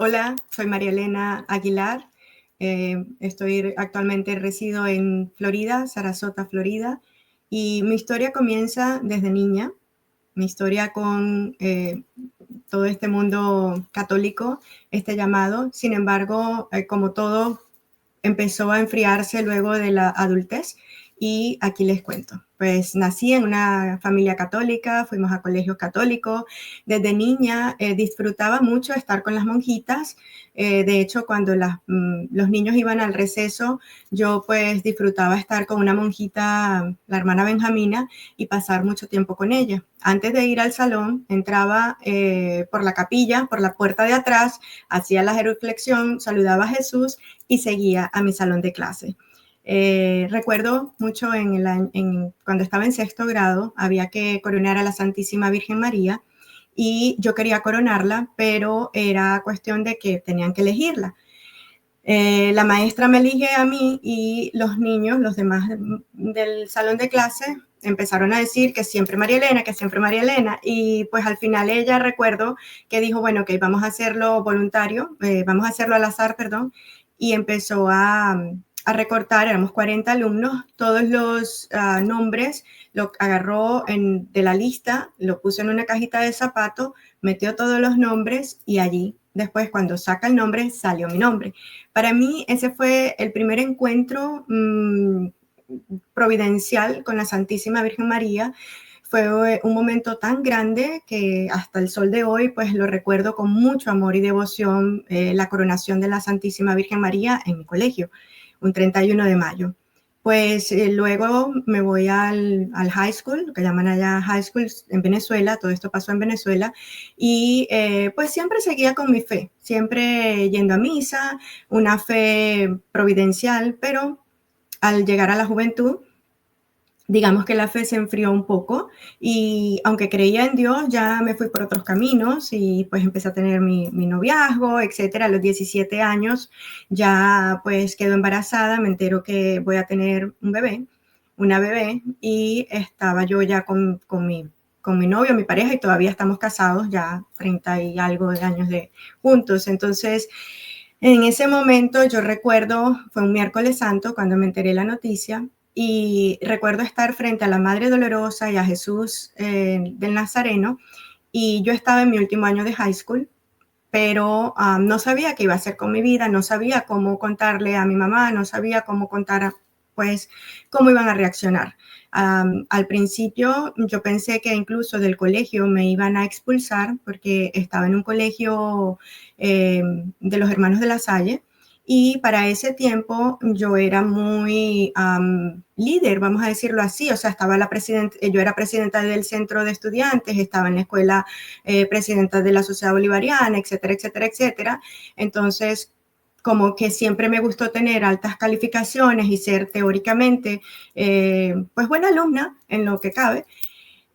Hola, soy María Elena Aguilar. Actualmente resido en Florida, Sarasota, Florida, y mi historia comienza desde niña. Mi historia con todo este mundo católico, este llamado. Sin embargo, como todo, empezó a enfriarse luego de la adultez y aquí les cuento. Pues nací en una familia católica, fuimos a colegios católicos. Desde niña disfrutaba mucho estar con las monjitas. De hecho, cuando los niños iban al receso, yo pues disfrutaba estar con una monjita, la hermana Benjamina, y pasar mucho tiempo con ella. Antes de ir al salón, entraba por la capilla, por la puerta de atrás, hacía la genuflexión, saludaba a Jesús y seguía a mi salón de clase. Recuerdo mucho cuando estaba en sexto grado, había que coronar a la Santísima Virgen María y yo quería coronarla, pero era cuestión de que tenían que elegirla. La maestra me elige a mí y los niños, los demás del salón de clase, empezaron a decir que siempre María Elena, que siempre María Elena, y pues al final ella recuerdo que dijo, bueno, ok, vamos a hacerlo voluntario, vamos a hacerlo al azar, perdón, y empezó a recortar, éramos 40 alumnos, todos los nombres, lo agarró de la lista, lo puso en una cajita de zapato, metió todos los nombres y allí, después cuando saca el nombre, salió mi nombre. Para mí ese fue el primer encuentro providencial con la Santísima Virgen María. Fue un momento tan grande que hasta el sol de hoy pues lo recuerdo con mucho amor y devoción, la coronación de la Santísima Virgen María en mi colegio, un 31 de mayo. Pues luego me voy al high school, que llaman allá high school en Venezuela, todo esto pasó en Venezuela, y pues siempre seguía con mi fe, siempre yendo a misa, una fe providencial, pero al llegar a la juventud, digamos que la fe se enfrió un poco y aunque creía en Dios, ya me fui por otros caminos y pues empecé a tener mi noviazgo, etcétera. A los 17 años ya pues quedo embarazada, me entero que voy a tener una bebé y estaba yo ya con mi novio, mi pareja y todavía estamos casados ya 30 y algo de años juntos. Entonces, en ese momento yo recuerdo, fue un miércoles santo cuando me enteré la noticia y recuerdo estar frente a la Madre Dolorosa y a Jesús del Nazareno y yo estaba en mi último año de high school, pero no sabía qué iba a hacer con mi vida, no sabía cómo contarle a mi mamá, no sabía cómo contar, pues, cómo iban a reaccionar. Al principio yo pensé que incluso del colegio me iban a expulsar porque estaba en un colegio de los hermanos de la Salle y para ese tiempo yo era muy líder, vamos a decirlo así, o sea, yo era presidenta del centro de estudiantes, estaba en la escuela presidenta de la Sociedad Bolivariana, etcétera, etcétera, etcétera. Entonces, como que siempre me gustó tener altas calificaciones y ser teóricamente, pues buena alumna en lo que cabe.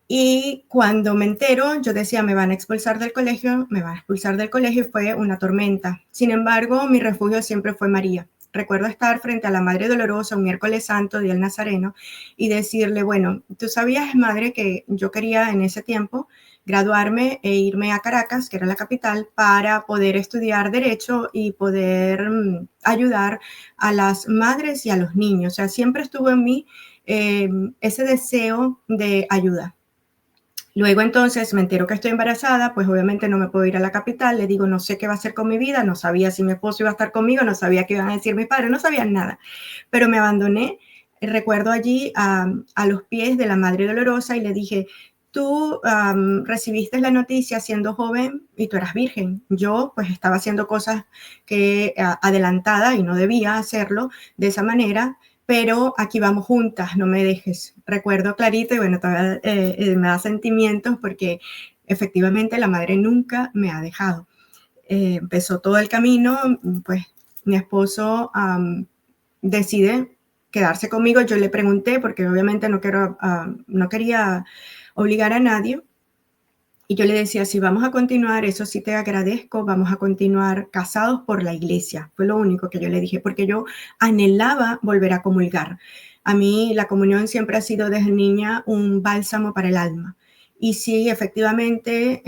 Y cuando me entero, yo decía, me van a expulsar del colegio, me van a expulsar del colegio y fue una tormenta. Sin embargo, mi refugio siempre fue María. Recuerdo estar frente a la Madre Dolorosa un miércoles santo, día del Nazareno, y decirle, bueno, tú sabías, madre, que yo quería en ese tiempo graduarme e irme a Caracas, que era la capital, para poder estudiar Derecho y poder ayudar a las madres y a los niños. O sea, siempre estuvo en mí ese deseo de ayuda. Luego entonces me entero que estoy embarazada, pues obviamente no me puedo ir a la capital, le digo, no sé qué va a hacer con mi vida, no sabía si mi esposo iba a estar conmigo, no sabía qué iban a decir mis padres, no sabían nada, pero me abandoné. Recuerdo allí a los pies de la Madre Dolorosa y le dije, tú recibiste la noticia siendo joven y tú eras virgen. Yo pues estaba haciendo cosas que adelantada y no debía hacerlo de esa manera, pero aquí vamos juntas, no me dejes. Recuerdo clarito y bueno, todavía me da sentimientos porque efectivamente la madre nunca me ha dejado. Empezó todo el camino, pues mi esposo decide quedarse conmigo. Yo le pregunté porque obviamente no quería obligar a nadie. Y yo le decía, si vamos a continuar, eso sí te agradezco, vamos a continuar casados por la iglesia. Fue lo único que yo le dije, porque yo anhelaba volver a comulgar. A mí la comunión siempre ha sido desde niña un bálsamo para el alma. Y sí, efectivamente,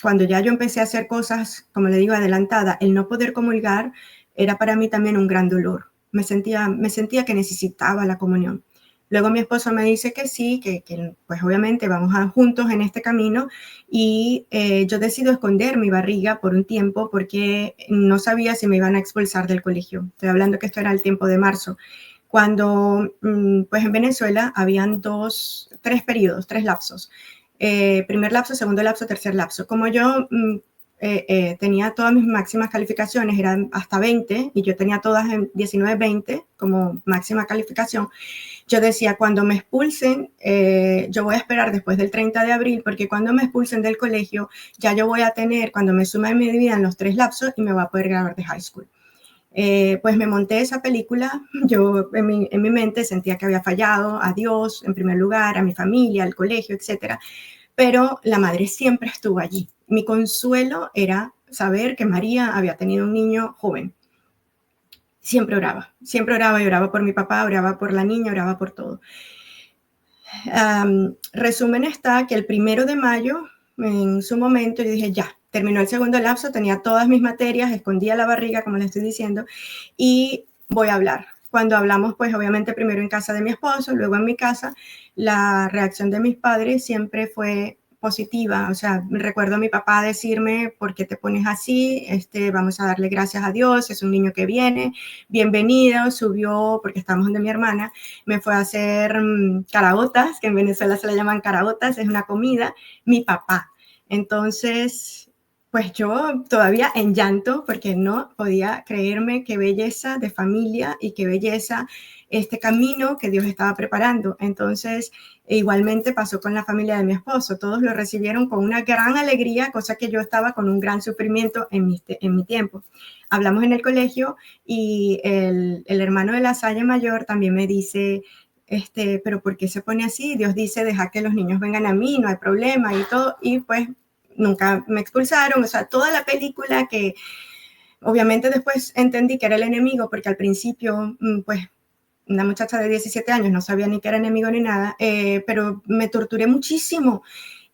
cuando ya yo empecé a hacer cosas, como le digo, adelantada, el no poder comulgar era para mí también un gran dolor. Me sentía que necesitaba la comunión. Luego mi esposo me dice que sí, que pues obviamente vamos juntos en este camino y yo decido esconder mi barriga por un tiempo porque no sabía si me iban a expulsar del colegio. Estoy hablando que esto era el tiempo de marzo. Cuando pues en Venezuela habían tres periodos, tres lapsos. Primer lapso, segundo lapso, tercer lapso. Como yo tenía todas mis máximas calificaciones, eran hasta 20, y yo tenía todas en 19, 20 como máxima calificación, yo decía, cuando me expulsen, yo voy a esperar después del 30 de abril, porque cuando me expulsen del colegio, ya yo voy a tener, cuando me sumen mi vida en los tres lapsos, y me voy a poder graduar de high school. Pues me monté esa película, yo en mi mente sentía que había fallado a Dios, en primer lugar, a mi familia, al colegio, etcétera, pero la madre siempre estuvo allí. Mi consuelo era saber que María había tenido un niño joven. Siempre oraba y oraba por mi papá, oraba por la niña, oraba por todo. Resumen está que el 1 de mayo, en su momento, yo dije, ya, terminó el segundo lapso, tenía todas mis materias, escondía la barriga, como le estoy diciendo, y voy a hablar. Cuando hablamos, pues obviamente primero en casa de mi esposo, luego en mi casa, la reacción de mis padres siempre fue positiva. O sea, recuerdo a mi papá decirme, ¿por qué te pones así? Vamos a darle gracias a Dios, es un niño que viene, bienvenido, subió, porque estábamos donde mi hermana, me fue a hacer caraotas, que en Venezuela se le llaman caraotas, es una comida, mi papá. Entonces, pues yo todavía en llanto, porque no podía creerme qué belleza de familia y qué belleza este camino que Dios estaba preparando. Entonces, igualmente pasó con la familia de mi esposo. Todos lo recibieron con una gran alegría, cosa que yo estaba con un gran sufrimiento en mi tiempo. Hablamos en el colegio y el hermano de la Salle Mayor también me dice, pero ¿por qué se pone así? Dios dice, deja que los niños vengan a mí, no hay problema y todo. Y pues nunca me expulsaron, o sea, toda la película que obviamente después entendí que era el enemigo, porque al principio, pues, una muchacha de 17 años no sabía ni que era enemigo ni nada, pero me torturé muchísimo.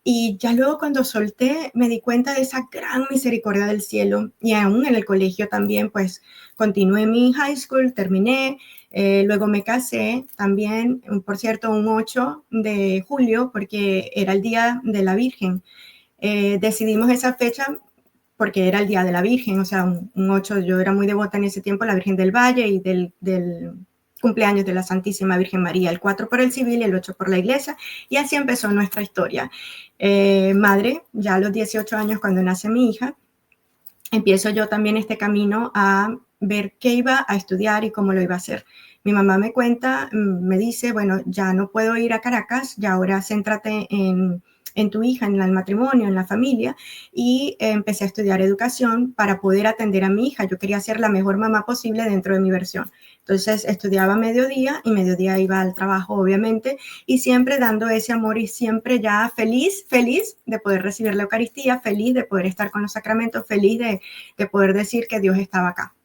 Y ya luego cuando solté me di cuenta de esa gran misericordia del cielo, y aún en el colegio también, pues continué mi high school, terminé, luego me casé también, por cierto, un 8 de julio, porque era el Día de la Virgen. Decidimos esa fecha porque era el Día de la Virgen, o sea, un 8, yo era muy devota en ese tiempo, la Virgen del Valle y del cumpleaños de la Santísima Virgen María, el 4 por el civil y el 8 por la iglesia, y así empezó nuestra historia. Madre, ya a los 18 años cuando nace mi hija, empiezo yo también este camino a ver qué iba a estudiar y cómo lo iba a hacer. Mi mamá me cuenta, me dice, bueno, ya no puedo ir a Caracas, ya ahora céntrate en tu hija, en el matrimonio, en la familia, y empecé a estudiar educación para poder atender a mi hija. Yo quería ser la mejor mamá posible dentro de mi versión. Entonces estudiaba mediodía y mediodía iba al trabajo, obviamente, y siempre dando ese amor y siempre ya feliz, feliz de poder recibir la Eucaristía, feliz de poder estar con los sacramentos, feliz de poder decir que Dios estaba acá.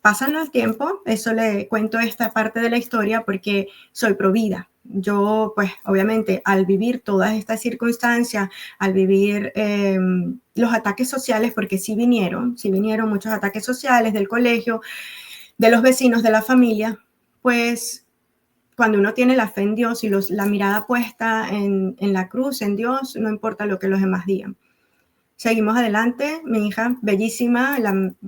Pasan los tiempos, eso le cuento esta parte de la historia porque soy provida. Yo, pues, obviamente, al vivir todas estas circunstancias, al vivir los ataques sociales, porque sí vinieron muchos ataques sociales del colegio, de los vecinos, de la familia, pues cuando uno tiene la fe en Dios y la mirada puesta en la cruz, en Dios, no importa lo que los demás digan. Seguimos adelante, mi hija bellísima,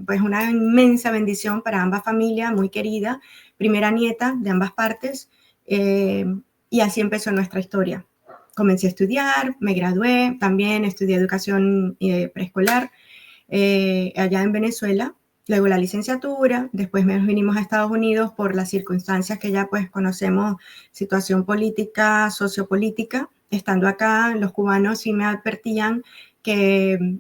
pues una inmensa bendición para ambas familias, muy querida, primera nieta de ambas partes, y así empezó nuestra historia. Comencé a estudiar, me gradué, también estudié educación preescolar allá en Venezuela, luego la licenciatura, después nos vinimos a Estados Unidos por las circunstancias que ya pues conocemos, situación política, sociopolítica. Estando acá, los cubanos sí me advertían que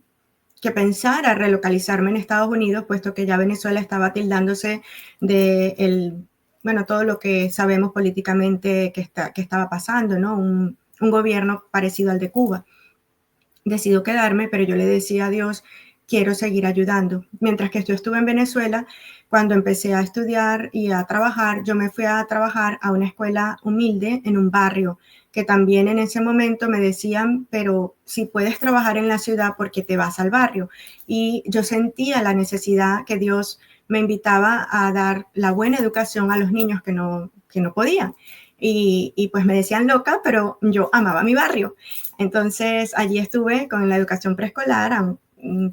pensara relocalizarme en Estados Unidos, puesto que ya Venezuela estaba tildándose de bueno, todo lo que sabemos políticamente que estaba pasando, ¿no? Un gobierno parecido al de Cuba. Decido quedarme, pero yo le decía a Dios, quiero seguir ayudando. Mientras que yo estuve en Venezuela, cuando empecé a estudiar y a trabajar, yo me fui a trabajar a una escuela humilde en un barrio, que también en ese momento me decían, pero si puedes trabajar en la ciudad, ¿por qué te vas al barrio? Y yo sentía la necesidad que Dios me invitaba a dar la buena educación a los niños que no podían. Y pues me decían loca, pero yo amaba mi barrio. Entonces allí estuve con la educación preescolar,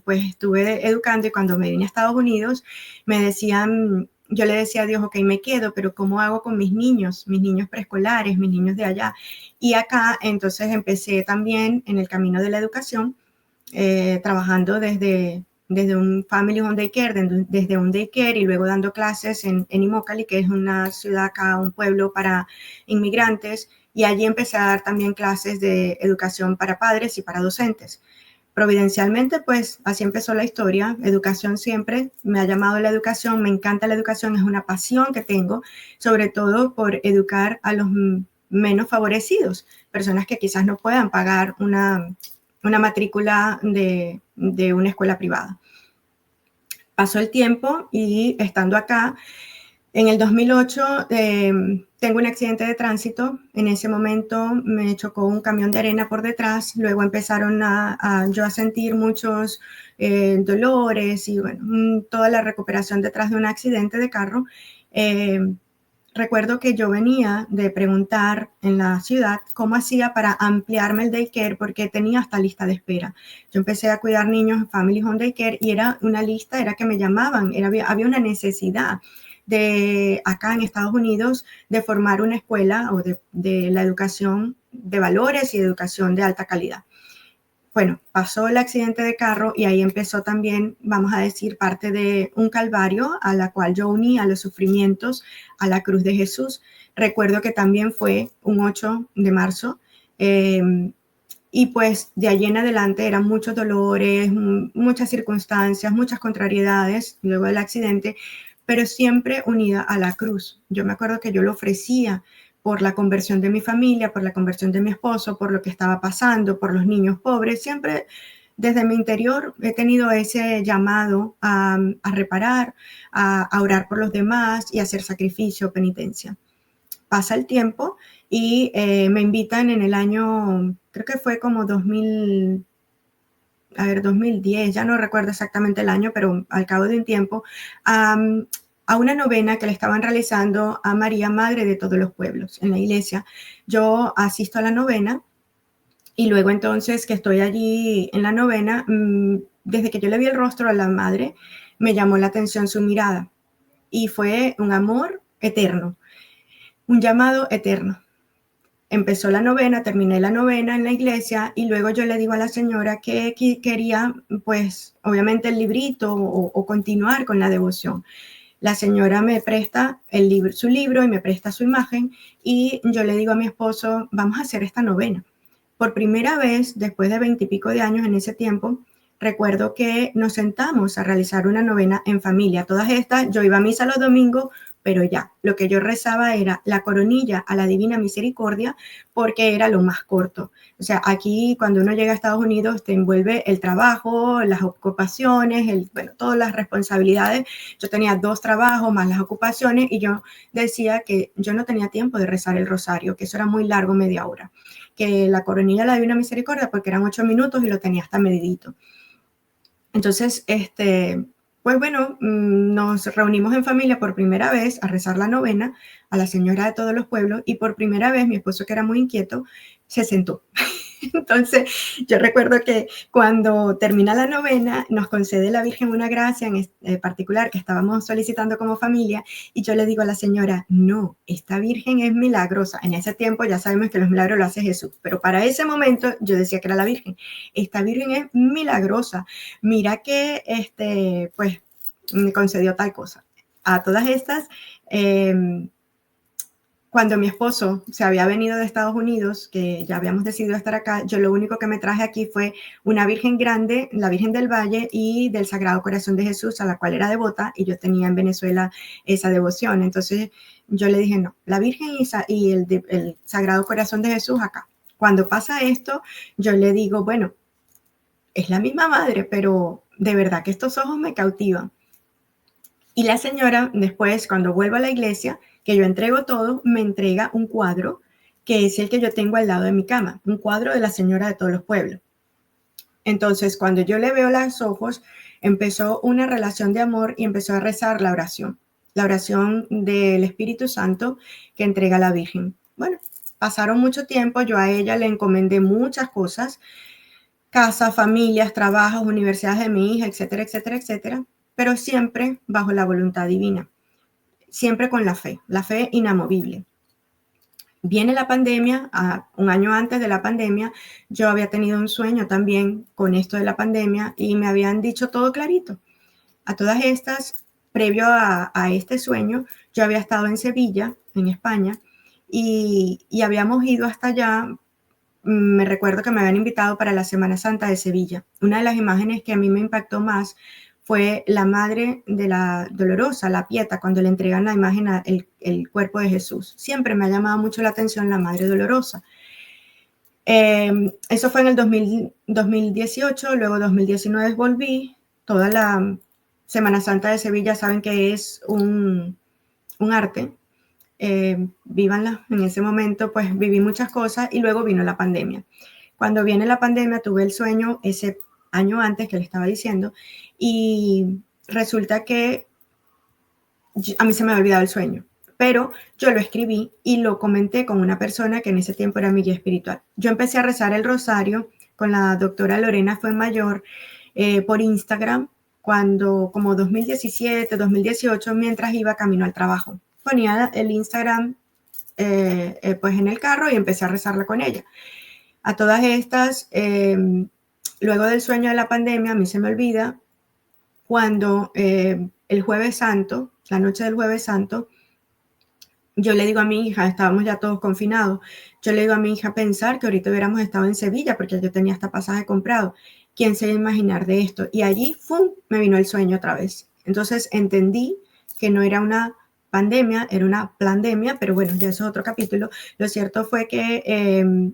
pues estuve educando, y cuando me vine a Estados Unidos me decían, yo le decía a Dios, ok, me quedo, pero ¿cómo hago con mis niños preescolares, mis niños de allá? Y acá entonces empecé también en el camino de la educación, trabajando desde un family home daycare, desde un daycare, y luego dando clases en Immokalee, que es una ciudad acá, un pueblo para inmigrantes, y allí empecé a dar también clases de educación para padres y para docentes. Providencialmente, pues así empezó la historia. Educación siempre me ha llamado la educación, me encanta la educación, es una pasión que tengo, sobre todo por educar a los menos favorecidos, personas que quizás no puedan pagar una matrícula de una escuela privada. Pasó el tiempo y estando acá, en el 2008 tengo un accidente de tránsito. En ese momento me chocó un camión de arena por detrás. Luego empezaron yo a sentir muchos dolores y bueno, toda la recuperación detrás de un accidente de carro. Recuerdo que yo venía de preguntar en la ciudad cómo hacía para ampliarme el daycare, porque tenía hasta lista de espera. Yo empecé a cuidar niños en Family Home Daycare y era una lista, era que me llamaban, había una necesidad de acá en Estados Unidos de formar una escuela o de la educación de valores y educación de alta calidad. Bueno, pasó el accidente de carro y ahí empezó también, vamos a decir, parte de un calvario a la cual yo uní a los sufrimientos a la cruz de Jesús. Recuerdo que también fue un 8 de marzo, y pues de allí en adelante eran muchos dolores, muchas circunstancias, muchas contrariedades luego del accidente, pero siempre unida a la cruz. Yo me acuerdo que yo lo ofrecía por la conversión de mi familia, por la conversión de mi esposo, por lo que estaba pasando, por los niños pobres. Siempre desde mi interior he tenido ese llamado a reparar, a orar por los demás y a hacer sacrificio, penitencia. Pasa el tiempo y me invitan en el año, creo que fue como 2010, ya no recuerdo exactamente el año, pero al cabo de un tiempo, a una novena que le estaban realizando a María, Madre de todos los pueblos, en la iglesia. Yo asisto a la novena y luego entonces que estoy allí en la novena, desde que yo le vi el rostro a la Madre, me llamó la atención su mirada y fue un amor eterno, un llamado eterno. Empezó la novena, terminé la novena en la iglesia y luego yo le digo a la señora que quería, pues, obviamente el librito o continuar con la devoción. La señora me presta su libro y me presta su imagen y yo le digo a mi esposo, vamos a hacer esta novena. Por primera vez, después de 20 y pico de años en ese tiempo, recuerdo que nos sentamos a realizar una novena en familia. Todas estas, yo iba a misa los domingos, pero ya, lo que yo rezaba era la coronilla a la Divina Misericordia, porque era lo más corto. O sea, aquí cuando uno llega a Estados Unidos te envuelve el trabajo, las ocupaciones, bueno, todas las responsabilidades. Yo tenía 2 trabajos más las ocupaciones y yo decía que yo no tenía tiempo de rezar el rosario, que eso era muy largo, media hora. Que la coronilla a la Divina Misericordia, porque eran 8 minutos y lo tenía hasta medidito. Entonces, pues bueno, nos reunimos en familia por primera vez a rezar la novena a la Señora de todos los pueblos y por primera vez mi esposo, que era muy inquieto, se sentó. Entonces, yo recuerdo que cuando termina la novena, nos concede la Virgen una gracia en particular que estábamos solicitando como familia, y yo le digo a la señora, no, esta Virgen es milagrosa. En ese tiempo ya sabemos que los milagros lo hace Jesús, pero para ese momento yo decía que era la Virgen. Esta Virgen es milagrosa. Mira que, pues, me concedió tal cosa. A todas estas, cuando mi esposo se había venido de Estados Unidos, que ya habíamos decidido estar acá, yo lo único que me traje aquí fue una Virgen grande, la Virgen del Valle y del Sagrado Corazón de Jesús, a la cual era devota, y yo tenía en Venezuela esa devoción. Entonces yo le dije, no, la Virgen y el Sagrado Corazón de Jesús acá. Cuando pasa esto, yo le digo, bueno, es la misma madre, pero de verdad que estos ojos me cautivan. Y la señora, después, cuando vuelvo a la iglesia, que yo entrego todo, me entrega un cuadro que es el que yo tengo al lado de mi cama, un cuadro de la Señora de todos los pueblos. Entonces, cuando yo le veo los ojos, empezó una relación de amor y empezó a rezar la oración del Espíritu Santo que entrega la Virgen. Bueno, pasaron mucho tiempo, yo a ella le encomendé muchas cosas, casa, familias, trabajos, universidades de mi hija, etcétera, etcétera, etcétera, pero siempre bajo la voluntad divina, siempre con la fe inamovible. Viene la pandemia, un año antes de la pandemia, yo había tenido un sueño también con esto de la pandemia y me habían dicho todo clarito. A todas estas, previo a este sueño, yo había estado en Sevilla, en España, y habíamos ido hasta allá. Me recuerdo que me habían invitado para la Semana Santa de Sevilla. Una de las imágenes que a mí me impactó más fue la madre de la Dolorosa, la Pieta, cuando le entregan la imagen, el cuerpo de Jesús. Siempre me ha llamado mucho la atención la Madre Dolorosa. Eso fue en el 2018, luego 2019 volví. Toda la Semana Santa de Sevilla saben que es un arte. Vívanla. En ese momento pues viví muchas cosas y luego vino la pandemia. Cuando viene la pandemia tuve el sueño ese año antes que le estaba diciendo y resulta que a mí se me había olvidado el sueño, pero yo lo escribí y lo comenté con una persona que en ese tiempo era mi guía espiritual. Yo empecé a rezar el rosario con la doctora Lorena Fuenmayor por Instagram cuando como 2017, 2018, mientras iba camino al trabajo. Ponía el Instagram pues en el carro y empecé a rezarla con ella. A todas estas, luego del sueño de la pandemia, a mí se me olvida cuando el Jueves Santo, la noche del Jueves Santo, yo le digo a mi hija, estábamos ya todos confinados, yo le digo a mi hija pensar que ahorita hubiéramos estado en Sevilla porque yo tenía hasta pasaje comprado. ¿Quién se iba a imaginar de esto? Y allí, ¡fum!, me vino el sueño otra vez. Entonces entendí que no era una pandemia, era una plandemia, pero bueno, ya eso es otro capítulo. Lo cierto fue que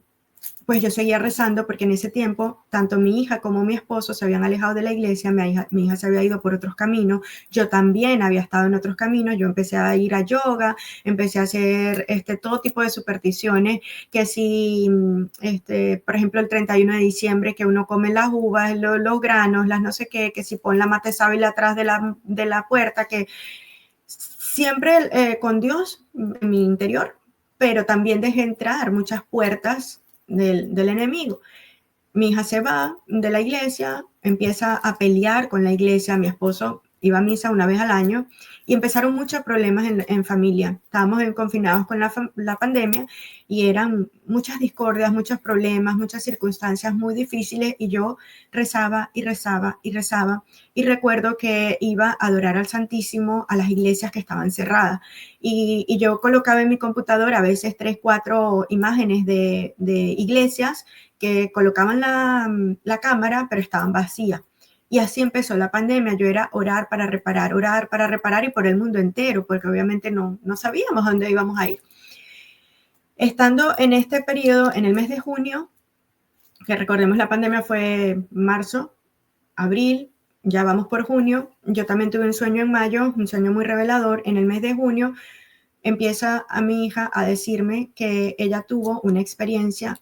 pues yo seguía rezando porque en ese tiempo tanto mi hija como mi esposo se habían alejado de la iglesia, mi hija se había ido por otros caminos, yo también había estado en otros caminos, yo empecé a ir a yoga, empecé a hacer todo tipo de supersticiones, que si, por ejemplo, el 31 de diciembre que uno come las uvas, los granos, las no sé qué, que si pon la mate sábila atrás de la puerta, que siempre con Dios en mi interior, pero también dejé entrar muchas puertas del enemigo. Mi hija se va de la iglesia, empieza a pelear con la iglesia, mi esposo iba a misa una vez al año y empezaron muchos problemas en familia. Estábamos confinados con la pandemia y eran muchas discordias, muchos problemas, muchas circunstancias muy difíciles y yo rezaba y rezaba y rezaba y recuerdo que iba a adorar al Santísimo a las iglesias que estaban cerradas y yo colocaba en mi computadora a veces 3, 4 imágenes de iglesias que colocaban la cámara pero estaban vacías. Y así empezó la pandemia. Yo era orar para reparar y por el mundo entero, porque obviamente no sabíamos a dónde íbamos a ir. Estando en este periodo, en el mes de junio, que recordemos la pandemia fue marzo, abril, ya vamos por junio, yo también tuve un sueño en mayo, un sueño muy revelador. En el mes de junio empieza a mi hija a decirme que ella tuvo una experiencia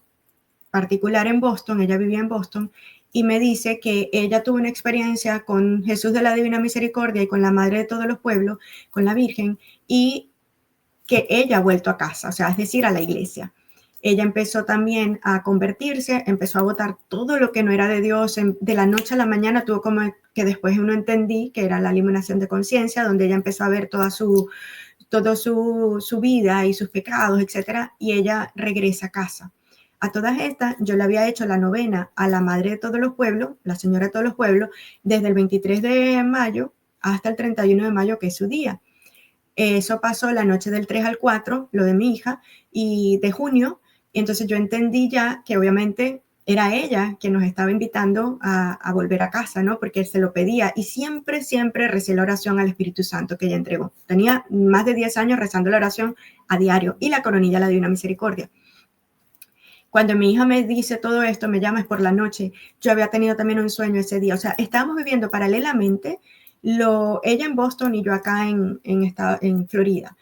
particular en Boston, ella vivía en Boston, y me dice que ella tuvo una experiencia con Jesús de la Divina Misericordia y con la Madre de todos los pueblos, con la Virgen, y que ella ha vuelto a casa, o sea, es decir, a la iglesia. Ella empezó también a convertirse, empezó a votar todo lo que no era de Dios. De la noche a la mañana tuvo como que después uno entendí que era la eliminación de conciencia, donde ella empezó a ver toda su vida y sus pecados, etcétera, y ella regresa a casa. A todas estas, yo le había hecho la novena a la Madre de todos los pueblos, la Señora de todos los pueblos, desde el 23 de mayo hasta el 31 de mayo, que es su día. Eso pasó la noche del 3 al 4, lo de mi hija, y de junio, y entonces yo entendí ya que obviamente era ella quien nos estaba invitando a volver a casa, ¿no? Porque él se lo pedía, y siempre, siempre recé la oración al Espíritu Santo que ella entregó. Tenía más de 10 años rezando la oración a diario, y la coronilla a la Divina Misericordia. Cuando mi hija me dice todo esto, me llama es por la noche, yo había tenido también un sueño ese día. O sea, estábamos viviendo paralelamente ella en Boston y yo acá en Florida.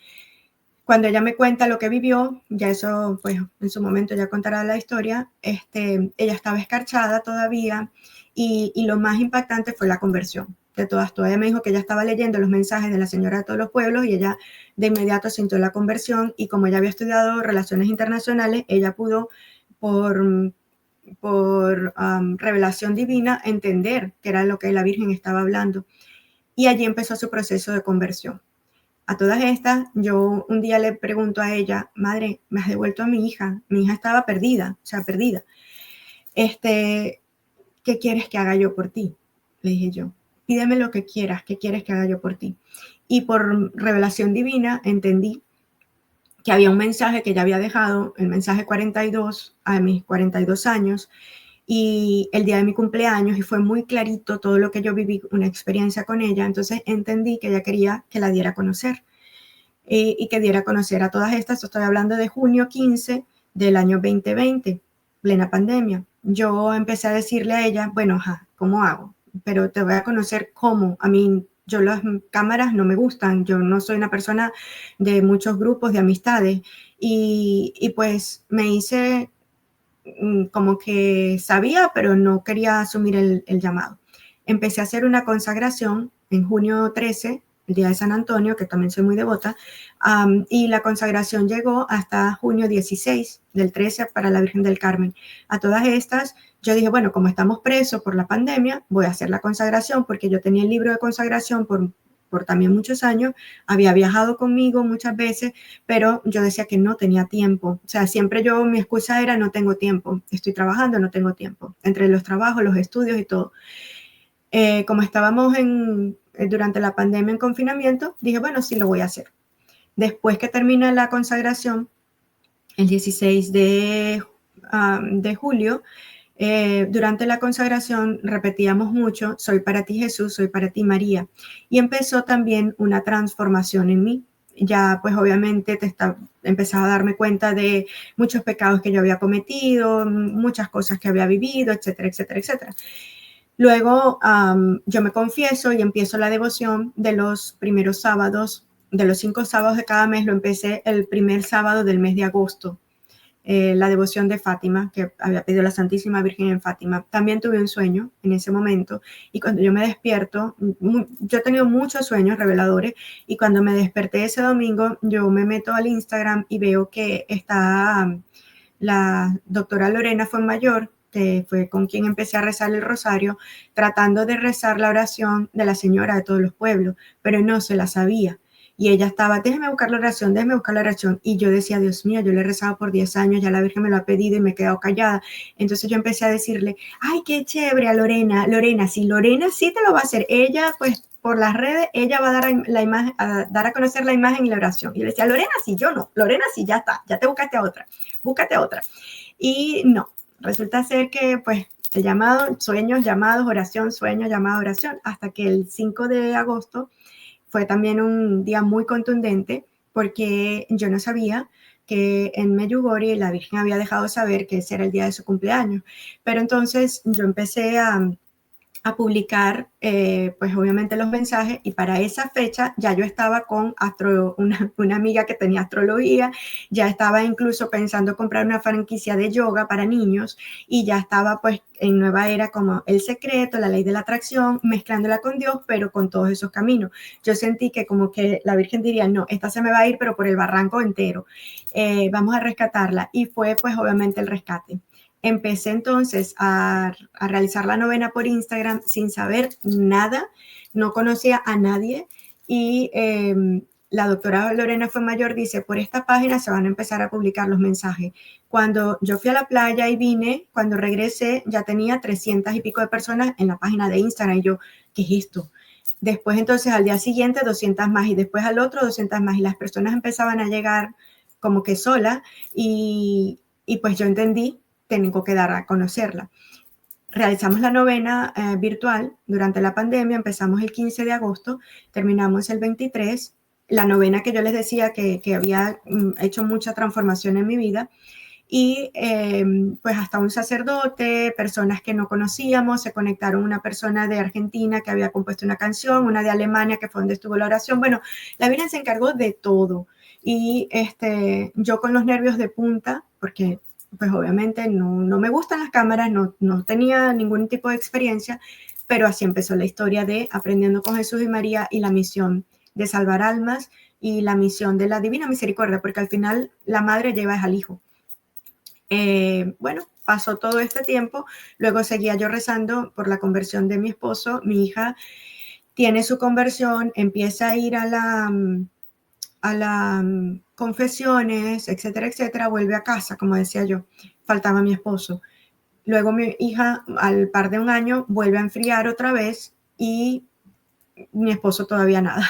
Cuando ella me cuenta lo que vivió, ya eso, pues en su momento ya contará la historia, ella estaba escarchada todavía y lo más impactante fue la conversión de todas. Ella me dijo que ella estaba leyendo los mensajes de la Señora de todos los pueblos y ella de inmediato sintió la conversión y como ella había estudiado relaciones internacionales, ella pudo por revelación divina entender que era lo que la Virgen estaba hablando. Y allí empezó su proceso de conversión. A todas estas, yo un día le pregunto a ella, madre, me has devuelto a mi hija estaba perdida, o sea, perdida. ¿Qué quieres que haga yo por ti? Le dije yo, pídeme lo que quieras, ¿qué quieres que haga yo por ti? Y por revelación divina entendí que había un mensaje que ella había dejado, el mensaje 42, a mis 42 años, y el día de mi cumpleaños, y fue muy clarito todo lo que yo viví, una experiencia con ella, entonces entendí que ella quería que la diera a conocer. Y que diera a conocer a todas estas. Estoy hablando de junio 15 del año 2020, plena pandemia. Yo empecé a decirle a ella, bueno, ¿cómo hago? Pero te voy a conocer cómo. A mí, yo las cámaras no me gustan, yo no soy una persona de muchos grupos de amistades y pues me hice como que sabía, pero no quería asumir el llamado. Empecé a hacer una consagración en junio 13, el día de San Antonio, que también soy muy devota, y la consagración llegó hasta junio 16, del 13 para la Virgen del Carmen. A todas estas, yo dije, bueno, como estamos presos por la pandemia, voy a hacer la consagración, porque yo tenía el libro de consagración por también muchos años, había viajado conmigo muchas veces, pero yo decía que no tenía tiempo. O sea, siempre mi excusa era no tengo tiempo, estoy trabajando, no tengo tiempo, entre los trabajos, los estudios y todo. Como estábamos durante la pandemia en confinamiento, dije, bueno, sí lo voy a hacer. Después que termina la consagración, el 16 de julio, durante la consagración repetíamos mucho, soy para ti Jesús, soy para ti María. Y empezó también una transformación en mí. Ya pues obviamente empezaba a darme cuenta de muchos pecados que yo había cometido, muchas cosas que había vivido, etcétera, etcétera, etcétera. Luego yo me confieso y empiezo la devoción de los primeros sábados, de los 5 sábados de cada mes, lo empecé el primer sábado del mes de agosto. La devoción de Fátima, que había pedido la Santísima Virgen en Fátima. También tuve un sueño en ese momento y cuando yo me despierto, yo he tenido muchos sueños reveladores y cuando me desperté ese domingo, yo me meto al Instagram y veo que está la doctora Lorena Fuenmayor, que fue con quien empecé a rezar el rosario, tratando de rezar la oración de la Señora de todos los pueblos, pero no se la sabía. Y ella estaba, déjeme buscar la oración, déjeme buscar la oración. Y yo decía, Dios mío, yo le he rezado por 10 años, ya la Virgen me lo ha pedido y me he quedado callada. Entonces yo empecé a decirle, ay, qué chévere a Lorena. Lorena sí te lo va a hacer. Ella, pues, por las redes, ella va a dar la imagen, a dar a conocer la imagen y la oración. Y le decía, Lorena sí, yo no. Lorena sí, ya está, ya te buscaste a otra. Búscate a otra. Y no, resulta ser que, pues, el llamado, sueños, llamados, oración, sueño, llamado, oración, hasta que el 5 de agosto fue también un día muy contundente porque yo no sabía que en Medjugorje la Virgen había dejado saber que ese era el día de su cumpleaños. Pero entonces yo empecé a publicar, pues obviamente los mensajes y para esa fecha ya yo estaba con una amiga que tenía astrología, ya estaba incluso pensando comprar una franquicia de yoga para niños y ya estaba pues en nueva era como El Secreto, La Ley de la Atracción, mezclándola con Dios, pero con todos esos caminos. Yo sentí que como que la Virgen diría, no, esta se me va a ir, pero por el barranco entero, vamos a rescatarla y fue pues obviamente el rescate. Empecé entonces a realizar la novena por Instagram sin saber nada, no conocía a nadie y la doctora Lorena Fuenmayor dice, por esta página se van a empezar a publicar los mensajes. Cuando yo fui a la playa y vine, cuando regresé ya tenía 300 y pico de personas en la página de Instagram y yo, ¿qué es esto? Después entonces al día siguiente 200 más y después al otro 200 más y las personas empezaban a llegar como que sola y pues yo entendí tengo que dar a conocerla. Realizamos la novena virtual durante la pandemia, empezamos el 15 de agosto, terminamos el 23, la novena que yo les decía que había hecho mucha transformación en mi vida y pues hasta un sacerdote, personas que no conocíamos, se conectaron una persona de Argentina que había compuesto una canción, una de Alemania que fue donde estuvo la oración. Bueno, la Virgen se encargó de todo y yo con los nervios de punta, porque pues obviamente no me gustan las cámaras, no tenía ningún tipo de experiencia, pero así empezó la historia de Aprendiendo con Jesús y María y la misión de salvar almas y la misión de la Divina Misericordia, porque al final la madre lleva es al hijo. Bueno, pasó todo este tiempo, luego seguía yo rezando por la conversión de mi esposo, mi hija tiene su conversión, empieza a ir a la confesiones, etcétera, etcétera, vuelve a casa, como decía yo, faltaba mi esposo. Luego mi hija, al par de un año, vuelve a enfriar otra vez y mi esposo todavía nada.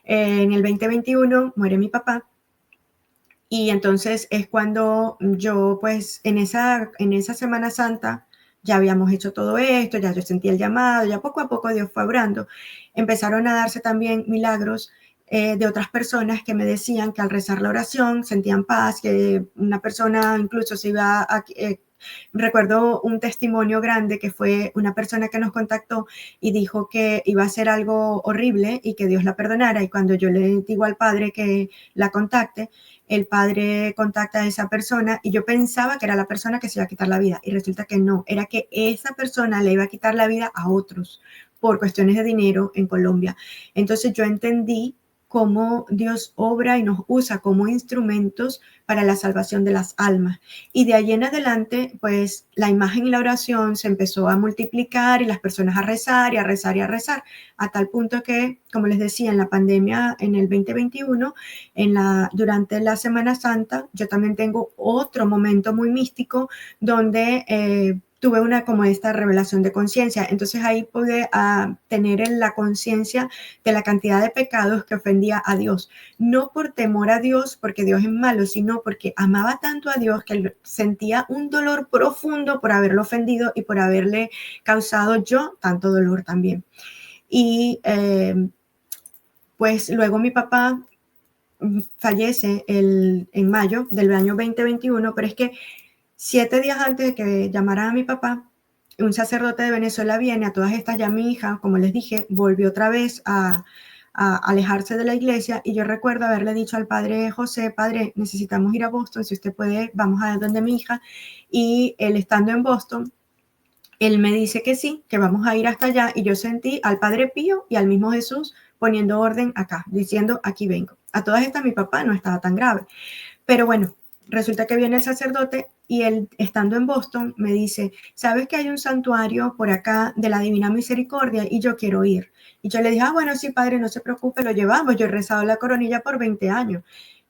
En el 2021 muere mi papá y entonces es cuando yo, pues, en esa Semana Santa, ya habíamos hecho todo esto, ya yo sentí el llamado, ya poco a poco Dios fue obrando. Empezaron a darse también milagros de otras personas que me decían que al rezar la oración sentían paz, que una persona incluso se iba a... recuerdo un testimonio grande que fue una persona que nos contactó y dijo que iba a hacer algo horrible y que Dios la perdonara. Y cuando yo le digo al padre que la contacte, el padre contacta a esa persona y yo pensaba que era la persona que se iba a quitar la vida y resulta que no, era que esa persona le iba a quitar la vida a otros por cuestiones de dinero en Colombia. Entonces yo entendí cómo Dios obra y nos usa como instrumentos para la salvación de las almas. Y de ahí en adelante, pues la imagen y la oración se empezó a multiplicar y las personas a rezar y a rezar y a rezar, a tal punto que, como les decía, en la pandemia, en el 2021, durante la Semana Santa, yo también tengo otro momento muy místico donde tuve como esta revelación de conciencia. Entonces ahí pude tener la conciencia de la cantidad de pecados que ofendía a Dios. No por temor a Dios, porque Dios es malo, sino porque amaba tanto a Dios que sentía un dolor profundo por haberlo ofendido y por haberle causado yo tanto dolor también. Y pues luego mi papá fallece en mayo del año 2021, pero es que 7 días antes de que llamara a mi papá, un sacerdote de Venezuela viene a todas estas, ya mi hija, como les dije, volvió otra vez a alejarse de la iglesia y yo recuerdo haberle dicho al padre José, padre, necesitamos ir a Boston, si usted puede, vamos a donde mi hija, y él estando en Boston, él me dice que sí, que vamos a ir hasta allá y yo sentí al Padre Pío y al mismo Jesús poniendo orden acá, diciendo, aquí vengo. A todas estas mi papá no estaba tan grave, pero bueno, resulta que viene el sacerdote y él, estando en Boston, me dice, ¿sabes que hay un santuario por acá de la Divina Misericordia y yo quiero ir? Y yo le dije, bueno, sí, padre, no se preocupe, lo llevamos. Yo he rezado la coronilla por 20 años.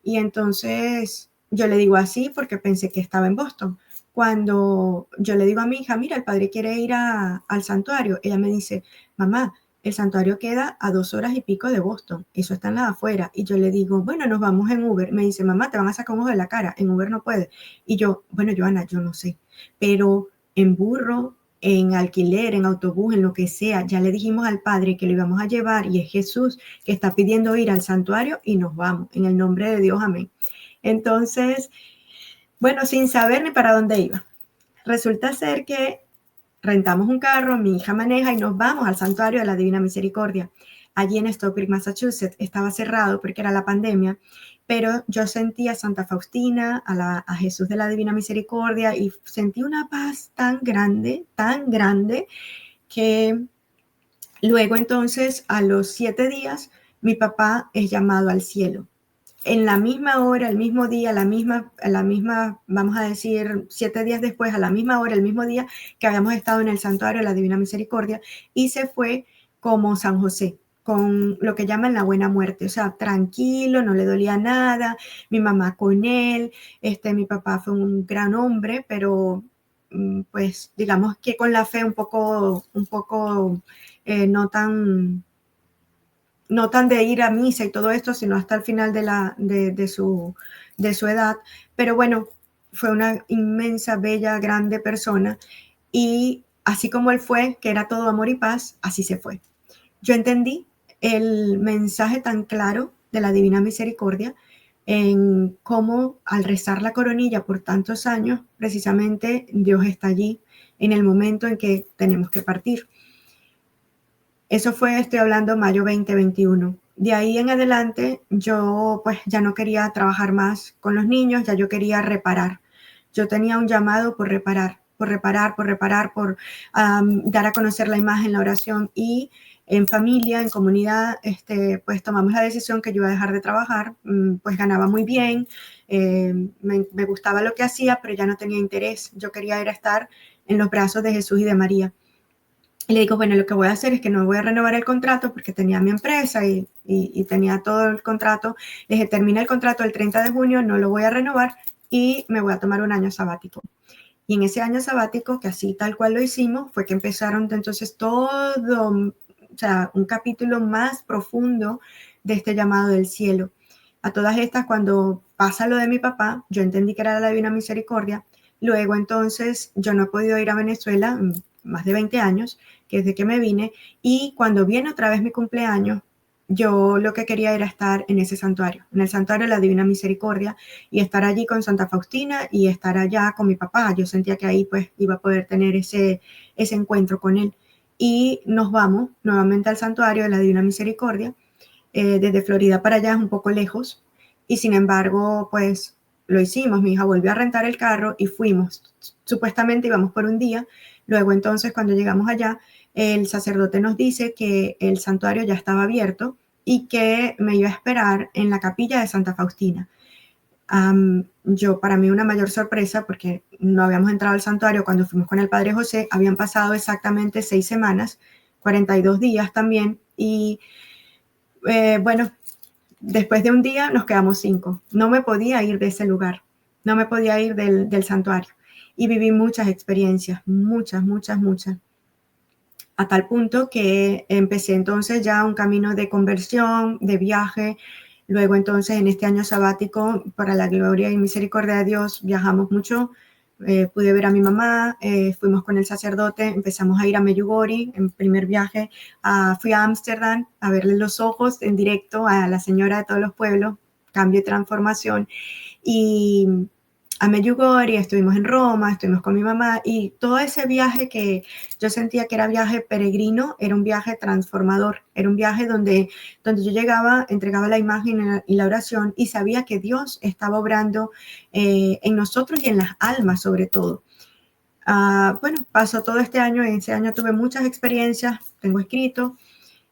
Y entonces yo le digo así porque pensé que estaba en Boston. Cuando yo le digo a mi hija, mira, el padre quiere ir al santuario, ella me dice, mamá, el santuario queda a 2 horas y pico de Boston, eso está en la afuera. Y yo le digo, bueno, nos vamos en Uber. Me dice, mamá, te van a sacar un ojo de la cara, en Uber no puedes. Y yo, bueno, Joana, yo no sé, pero en burro, en alquiler, en autobús, en lo que sea, ya le dijimos al padre que lo íbamos a llevar y es Jesús que está pidiendo ir al santuario y nos vamos, en el nombre de Dios, amén. Entonces, bueno, sin saber ni para dónde iba. Resulta ser que rentamos un carro, mi hija maneja y nos vamos al santuario de la Divina Misericordia. Allí en Stockbridge, Massachusetts, estaba cerrado porque era la pandemia, pero yo sentí a Santa Faustina, a Jesús de la Divina Misericordia y sentí una paz tan grande, que luego entonces a los 7 días mi papá es llamado al cielo. En la misma hora, el mismo día, la misma, vamos a decir, 7 días después, a la misma hora, el mismo día que habíamos estado en el santuario de la Divina Misericordia, y se fue como San José, con lo que llaman la buena muerte, o sea, tranquilo, no le dolía nada, mi mamá con él, mi papá fue un gran hombre, pero pues digamos que con la fe un poco no tan de ir a misa y todo esto, sino hasta el final de su edad. Pero bueno, fue una inmensa, bella, grande persona. Y así como él fue, que era todo amor y paz, así se fue. Yo entendí el mensaje tan claro de la Divina Misericordia en cómo al rezar la coronilla por tantos años, precisamente Dios está allí en el momento en que tenemos que partir. Eso fue, estoy hablando, mayo 2021. De ahí en adelante, yo pues ya no quería trabajar más con los niños, ya yo quería reparar. Yo tenía un llamado por reparar, por dar a conocer la imagen, la oración, y en familia, en comunidad, pues tomamos la decisión que yo iba a dejar de trabajar. Pues ganaba muy bien, me gustaba lo que hacía, pero ya no tenía interés. Yo quería ir a estar en los brazos de Jesús y de María. Y le digo, bueno, lo que voy a hacer es que no voy a renovar el contrato porque tenía mi empresa y tenía todo el contrato. Le dije, termina el contrato el 30 de junio, no lo voy a renovar y me voy a tomar un año sabático. Y en ese año sabático, que así tal cual lo hicimos, fue que empezaron entonces todo, o sea, un capítulo más profundo de este llamado del cielo. A todas estas, cuando pasa lo de mi papá, yo entendí que era la Divina Misericordia. Luego entonces yo no he podido ir a Venezuela más de 20 años, que desde que me vine, y cuando viene otra vez mi cumpleaños, yo lo que quería era estar en ese santuario, en el santuario de la Divina Misericordia, y estar allí con Santa Faustina y estar allá con mi papá. Yo sentía que ahí pues iba a poder tener ese encuentro con él. Y nos vamos nuevamente al santuario de la Divina Misericordia. Desde Florida para allá es un poco lejos, y sin embargo pues lo hicimos. Mi hija volvió a rentar el carro y fuimos. Supuestamente íbamos por un día. Luego entonces cuando llegamos allá, el sacerdote nos dice que el santuario ya estaba abierto y que me iba a esperar en la capilla de Santa Faustina. Yo, para mí, una mayor sorpresa, porque no habíamos entrado al santuario cuando fuimos con el Padre José, habían pasado exactamente 6 semanas, 42 días también, y bueno, después de un día nos quedamos 5. No me podía ir de ese lugar, no me podía ir del santuario. Y viví muchas experiencias, muchas, a tal punto que empecé entonces ya un camino de conversión, de viaje. Luego entonces en este año sabático, para la gloria y misericordia de Dios, viajamos mucho. Pude ver a mi mamá, fuimos con el sacerdote, empezamos a ir a Medjugorje en primer viaje. Fui a Ámsterdam a verle los ojos en directo a la señora de todos los pueblos, cambio y transformación. Y a Medjugorje, estuvimos en Roma, estuvimos con mi mamá, y todo ese viaje que yo sentía que era viaje peregrino, era un viaje transformador, era un viaje donde yo llegaba, entregaba la imagen y la oración y sabía que Dios estaba obrando en nosotros y en las almas sobre todo. Bueno, pasó todo este año, en ese año tuve muchas experiencias, tengo escrito.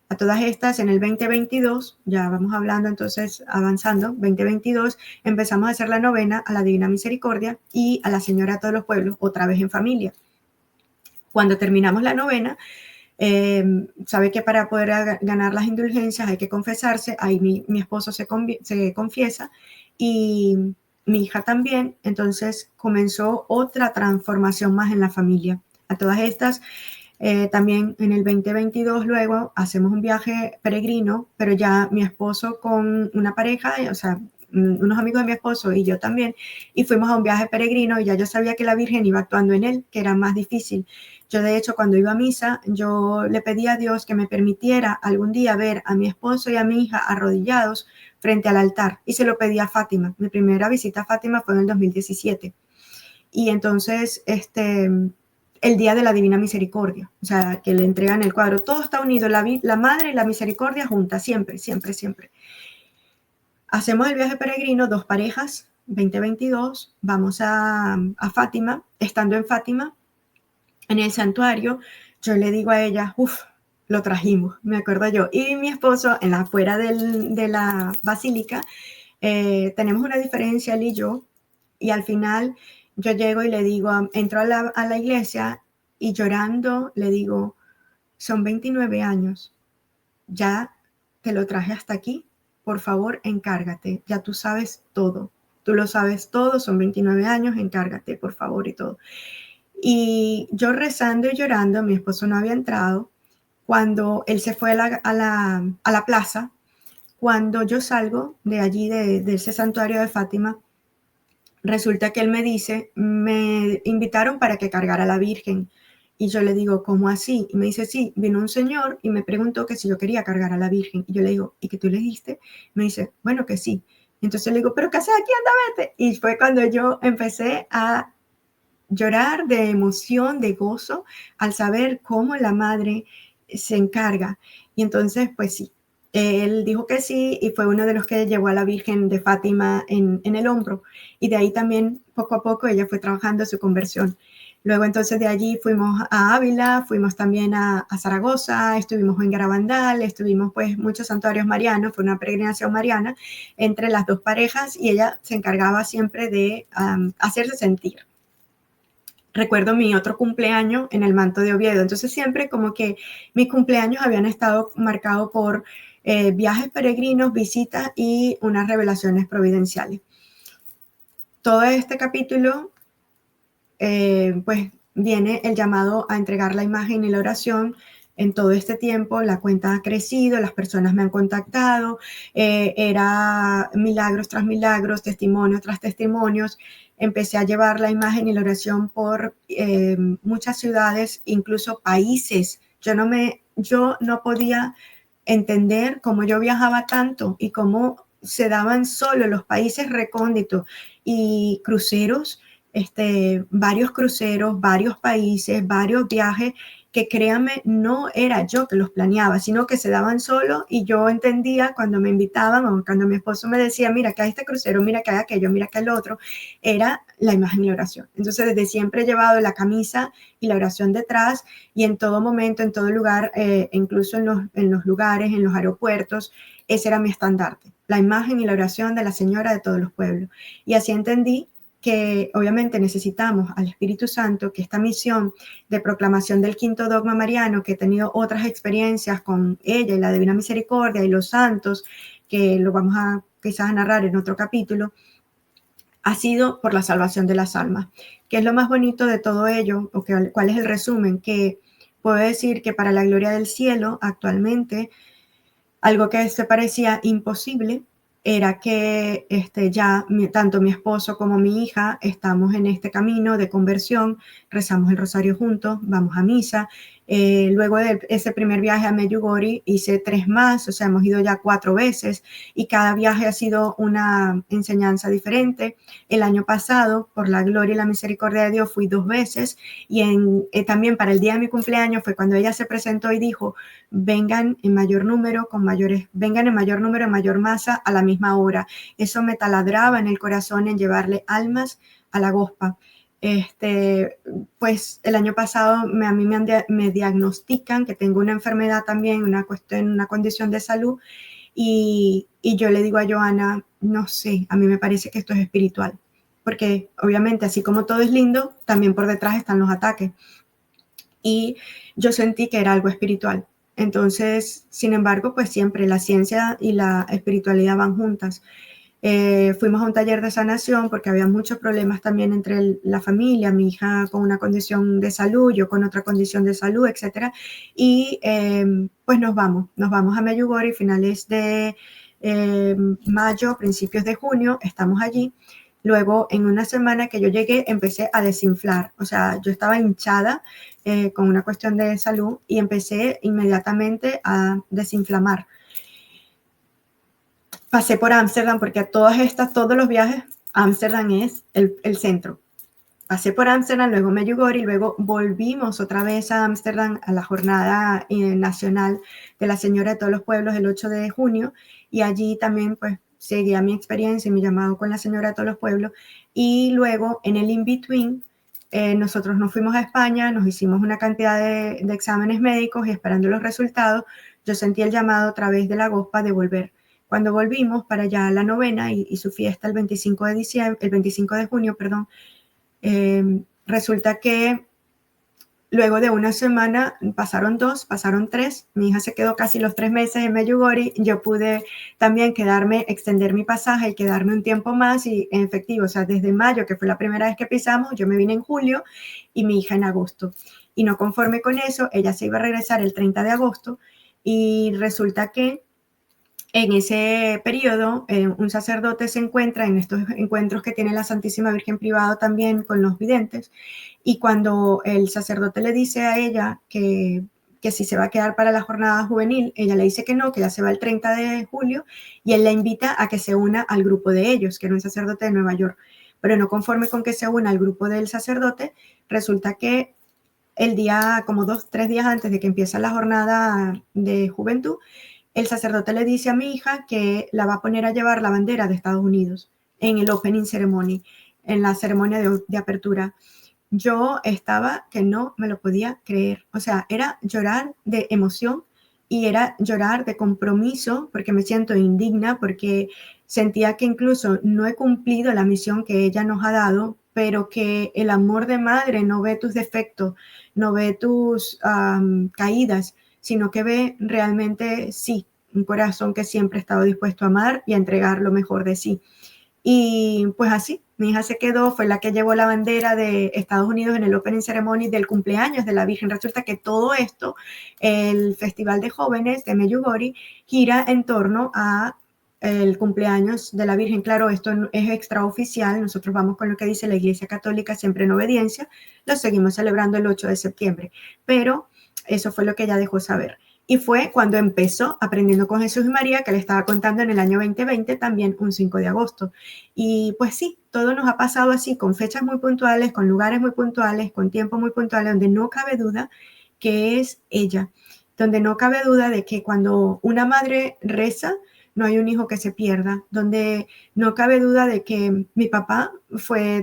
A todas estas, en el 2022, ya vamos hablando entonces, avanzando, 2022, empezamos a hacer la novena a la Divina Misericordia y a la Señora de todos los pueblos, otra vez en familia. Cuando terminamos la novena, sabe que para poder ganar las indulgencias hay que confesarse. Ahí mi esposo se confiesa y mi hija también. Entonces comenzó otra transformación más en la familia. A todas estas, también en el 2022 luego hacemos un viaje peregrino, pero ya mi esposo con una pareja, o sea, unos amigos de mi esposo y yo también, y fuimos a un viaje peregrino y ya yo sabía que la Virgen iba actuando en él, que era más difícil. Yo de hecho cuando iba a misa, yo le pedí a Dios que me permitiera algún día ver a mi esposo y a mi hija arrodillados frente al altar, y se lo pedí a Fátima. Mi primera visita a Fátima fue en el 2017. Y entonces, el día de la Divina Misericordia, o sea, que le entregan el cuadro, todo está unido, la Madre y la Misericordia juntas, siempre. Hacemos el viaje peregrino, 2 parejas, 2022, vamos a Fátima. Estando en Fátima, en el santuario, yo le digo a ella, lo trajimos, me acuerdo yo, y mi esposo en la afuera de la basílica, tenemos una diferencia él y yo, y al final yo llego y le digo, entro a la iglesia y llorando le digo, son 29 años, ya te lo traje hasta aquí, por favor encárgate, ya tú sabes todo, tú lo sabes todo, son 29 años, encárgate, por favor, y todo. Y yo rezando y llorando, mi esposo no había entrado, cuando él se fue a la plaza. Cuando yo salgo de allí, de ese santuario de Fátima, resulta que él me dice, me invitaron para que cargara a la Virgen. Y yo le digo, ¿cómo así? Y me dice, sí, vino un señor y me preguntó que si yo quería cargar a la Virgen. Y yo le digo, ¿y qué tú le dijiste? Me dice, bueno, que sí. Entonces le digo, ¿pero qué haces aquí? Anda, vete. Y fue cuando yo empecé a llorar de emoción, de gozo, al saber cómo la madre se encarga. Y entonces, pues sí, él dijo que sí y fue uno de los que llevó a la Virgen de Fátima en el hombro. Y de ahí también, poco a poco, ella fue trabajando su conversión. Luego entonces de allí fuimos a Ávila, fuimos también a Zaragoza, estuvimos en Garabandal, estuvimos pues muchos santuarios marianos, fue una peregrinación mariana entre las dos parejas y ella se encargaba siempre de hacerse sentir. Recuerdo mi otro cumpleaños en el Manto de Oviedo. Entonces siempre como que mis cumpleaños habían estado marcados por viajes peregrinos, visitas y unas revelaciones providenciales. Todo este capítulo, pues viene el llamado a entregar la imagen y la oración. En todo este tiempo la cuenta ha crecido, las personas me han contactado, era milagros tras milagros, testimonios tras testimonios. Empecé a llevar la imagen y la oración por muchas ciudades, incluso países. Yo no podía entender cómo yo viajaba tanto y cómo se daban solo los países recónditos y cruceros, varios cruceros, varios países, varios viajes que créanme, no era yo que los planeaba, sino que se daban solo y yo entendía cuando me invitaban o cuando mi esposo me decía, mira que hay este crucero, mira que hay aquello, mira que hay el otro, era la imagen y la oración. Entonces desde siempre he llevado la camisa y la oración detrás y en todo momento, en todo lugar, incluso en los lugares, en los aeropuertos, ese era mi estandarte, la imagen y la oración de la Señora de todos los pueblos. Y así entendí que obviamente necesitamos al Espíritu Santo, que esta misión de proclamación del quinto dogma mariano, que he tenido otras experiencias con ella y la Divina Misericordia y los santos, que lo vamos a quizás a narrar en otro capítulo, ha sido por la salvación de las almas. ¿Qué es lo más bonito de todo ello? ¿O cuál es el resumen? Que puedo decir que para la gloria del cielo, actualmente, algo que se parecía imposible era que ya tanto mi esposo como mi hija estamos en este camino de conversión, rezamos el rosario juntos, vamos a misa. Luego de ese primer viaje a Medjugorje hice 3 más, o sea, hemos ido ya 4 veces y cada viaje ha sido una enseñanza diferente. El año pasado, por la gloria y la misericordia de Dios, fui 2 veces y también para el día de mi cumpleaños fue cuando ella se presentó y dijo, vengan en mayor número, vengan en mayor número, en mayor masa, a la misma hora. Eso me taladraba en el corazón en llevarle almas a la Gospa. Pues el año pasado a mí me diagnostican que tengo una enfermedad también, una condición de salud, y yo le digo a Joana, no sé, a mí me parece que esto es espiritual, porque obviamente así como todo es lindo, también por detrás están los ataques. Y yo sentí que era algo espiritual. Entonces, sin embargo, pues siempre la ciencia y la espiritualidad van juntas. Fuimos a un taller de sanación porque había muchos problemas también entre la familia, mi hija con una condición de salud, yo con otra condición de salud, etcétera. Y pues nos vamos a Medjugorje, finales de mayo, principios de junio, estamos allí. Luego, en una semana que yo llegué, empecé a desinflar. O sea, yo estaba hinchada con una cuestión de salud y empecé inmediatamente a desinflamar. Pasé por Ámsterdam porque todos los viajes, Ámsterdam es el centro. Pasé por Ámsterdam, luego Medjugorje y luego volvimos otra vez a Ámsterdam a la jornada nacional de la Señora de todos los pueblos el 8 de junio y allí también pues seguía mi experiencia y mi llamado con la Señora de todos los pueblos y luego en el in-between nosotros nos fuimos a España, nos hicimos una cantidad de exámenes médicos y esperando los resultados yo sentí el llamado a través de la Gospa de volver. Cuando volvimos para allá a la novena y su fiesta el 25 de junio, perdón, resulta que luego de una semana pasaron 2, pasaron 3, mi hija se quedó casi los 3 meses en Medjugorje, yo pude también extender mi pasaje y quedarme un tiempo más y en efectivo, o sea, desde mayo, que fue la primera vez que pisamos, yo me vine en julio y mi hija en agosto. Y no conforme con eso, ella se iba a regresar el 30 de agosto y resulta que en ese periodo, un sacerdote se encuentra en estos encuentros que tiene la Santísima Virgen privado también con los videntes, y cuando el sacerdote le dice a ella que que si se va a quedar para la jornada juvenil. Ella le dice que no, que ya se va el 30 de julio, y él la invita a que se una al grupo de ellos, que era un sacerdote de Nueva York. Pero no conforme con que se una al grupo del sacerdote, resulta que el día, como 2, 3 días antes de que empiece la jornada de juventud, el sacerdote le dice a mi hija que la va a poner a llevar la bandera de Estados Unidos en el opening ceremony, en la ceremonia de apertura. Yo estaba que no me lo podía creer. O sea, era llorar de emoción y era llorar de compromiso porque me siento indigna, porque sentía que incluso no he cumplido la misión que ella nos ha dado, pero que el amor de madre no ve tus defectos, no ve tus caídas, sino que ve realmente, sí, un corazón que siempre ha estado dispuesto a amar y a entregar lo mejor de sí. Y pues así, mi hija se quedó, fue la que llevó la bandera de Estados Unidos en el opening ceremony del cumpleaños de la Virgen. Resulta que todo esto, el Festival de Jóvenes de Medjugorje, gira en torno a el cumpleaños de la Virgen. Claro, esto es extraoficial, nosotros vamos con lo que dice la Iglesia Católica, siempre en obediencia, lo seguimos celebrando el 8 de septiembre, pero eso fue lo que ella dejó saber. Y fue cuando empezó Aprendiendo con Jesús y María, que le estaba contando en el año 2020, también un 5 de agosto. Y pues sí, todo nos ha pasado así, con fechas muy puntuales, con lugares muy puntuales, con tiempos muy puntuales, donde no cabe duda que es ella, donde no cabe duda de que cuando una madre reza, no hay un hijo que se pierda, donde no cabe duda de que mi papá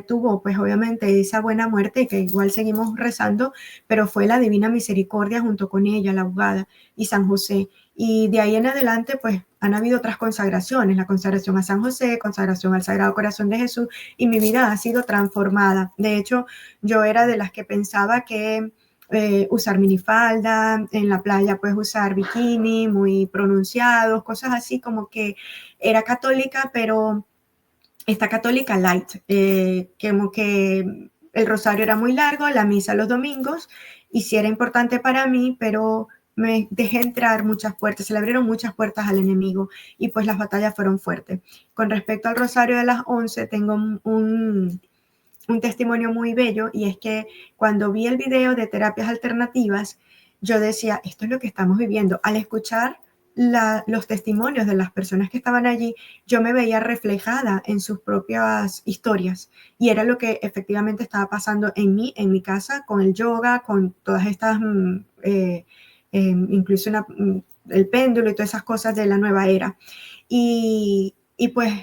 tuvo pues obviamente esa buena muerte y que igual seguimos rezando, pero fue la Divina Misericordia junto con ella, la abogada y San José. Y de ahí en adelante pues han habido otras consagraciones, la consagración a San José, consagración al Sagrado Corazón de Jesús, y mi vida ha sido transformada. De hecho, yo era de las que pensaba que usar minifalda, en la playa pues usar bikini muy pronunciados, cosas así, como que era católica, pero esta católica light, como que el rosario era muy largo, la misa los domingos, y sí era importante para mí, pero me dejé entrar muchas puertas, se le abrieron muchas puertas al enemigo y pues las batallas fueron fuertes. Con respecto al rosario de las 11, tengo un testimonio muy bello, y es que cuando vi el video de terapias alternativas, yo decía, esto es lo que estamos viviendo. Al escuchar los testimonios de las personas que estaban allí, yo me veía reflejada en sus propias historias, y era lo que efectivamente estaba pasando en mí, en mi casa, con el yoga, con todas estas, incluso el péndulo y todas esas cosas de la nueva era. Y pues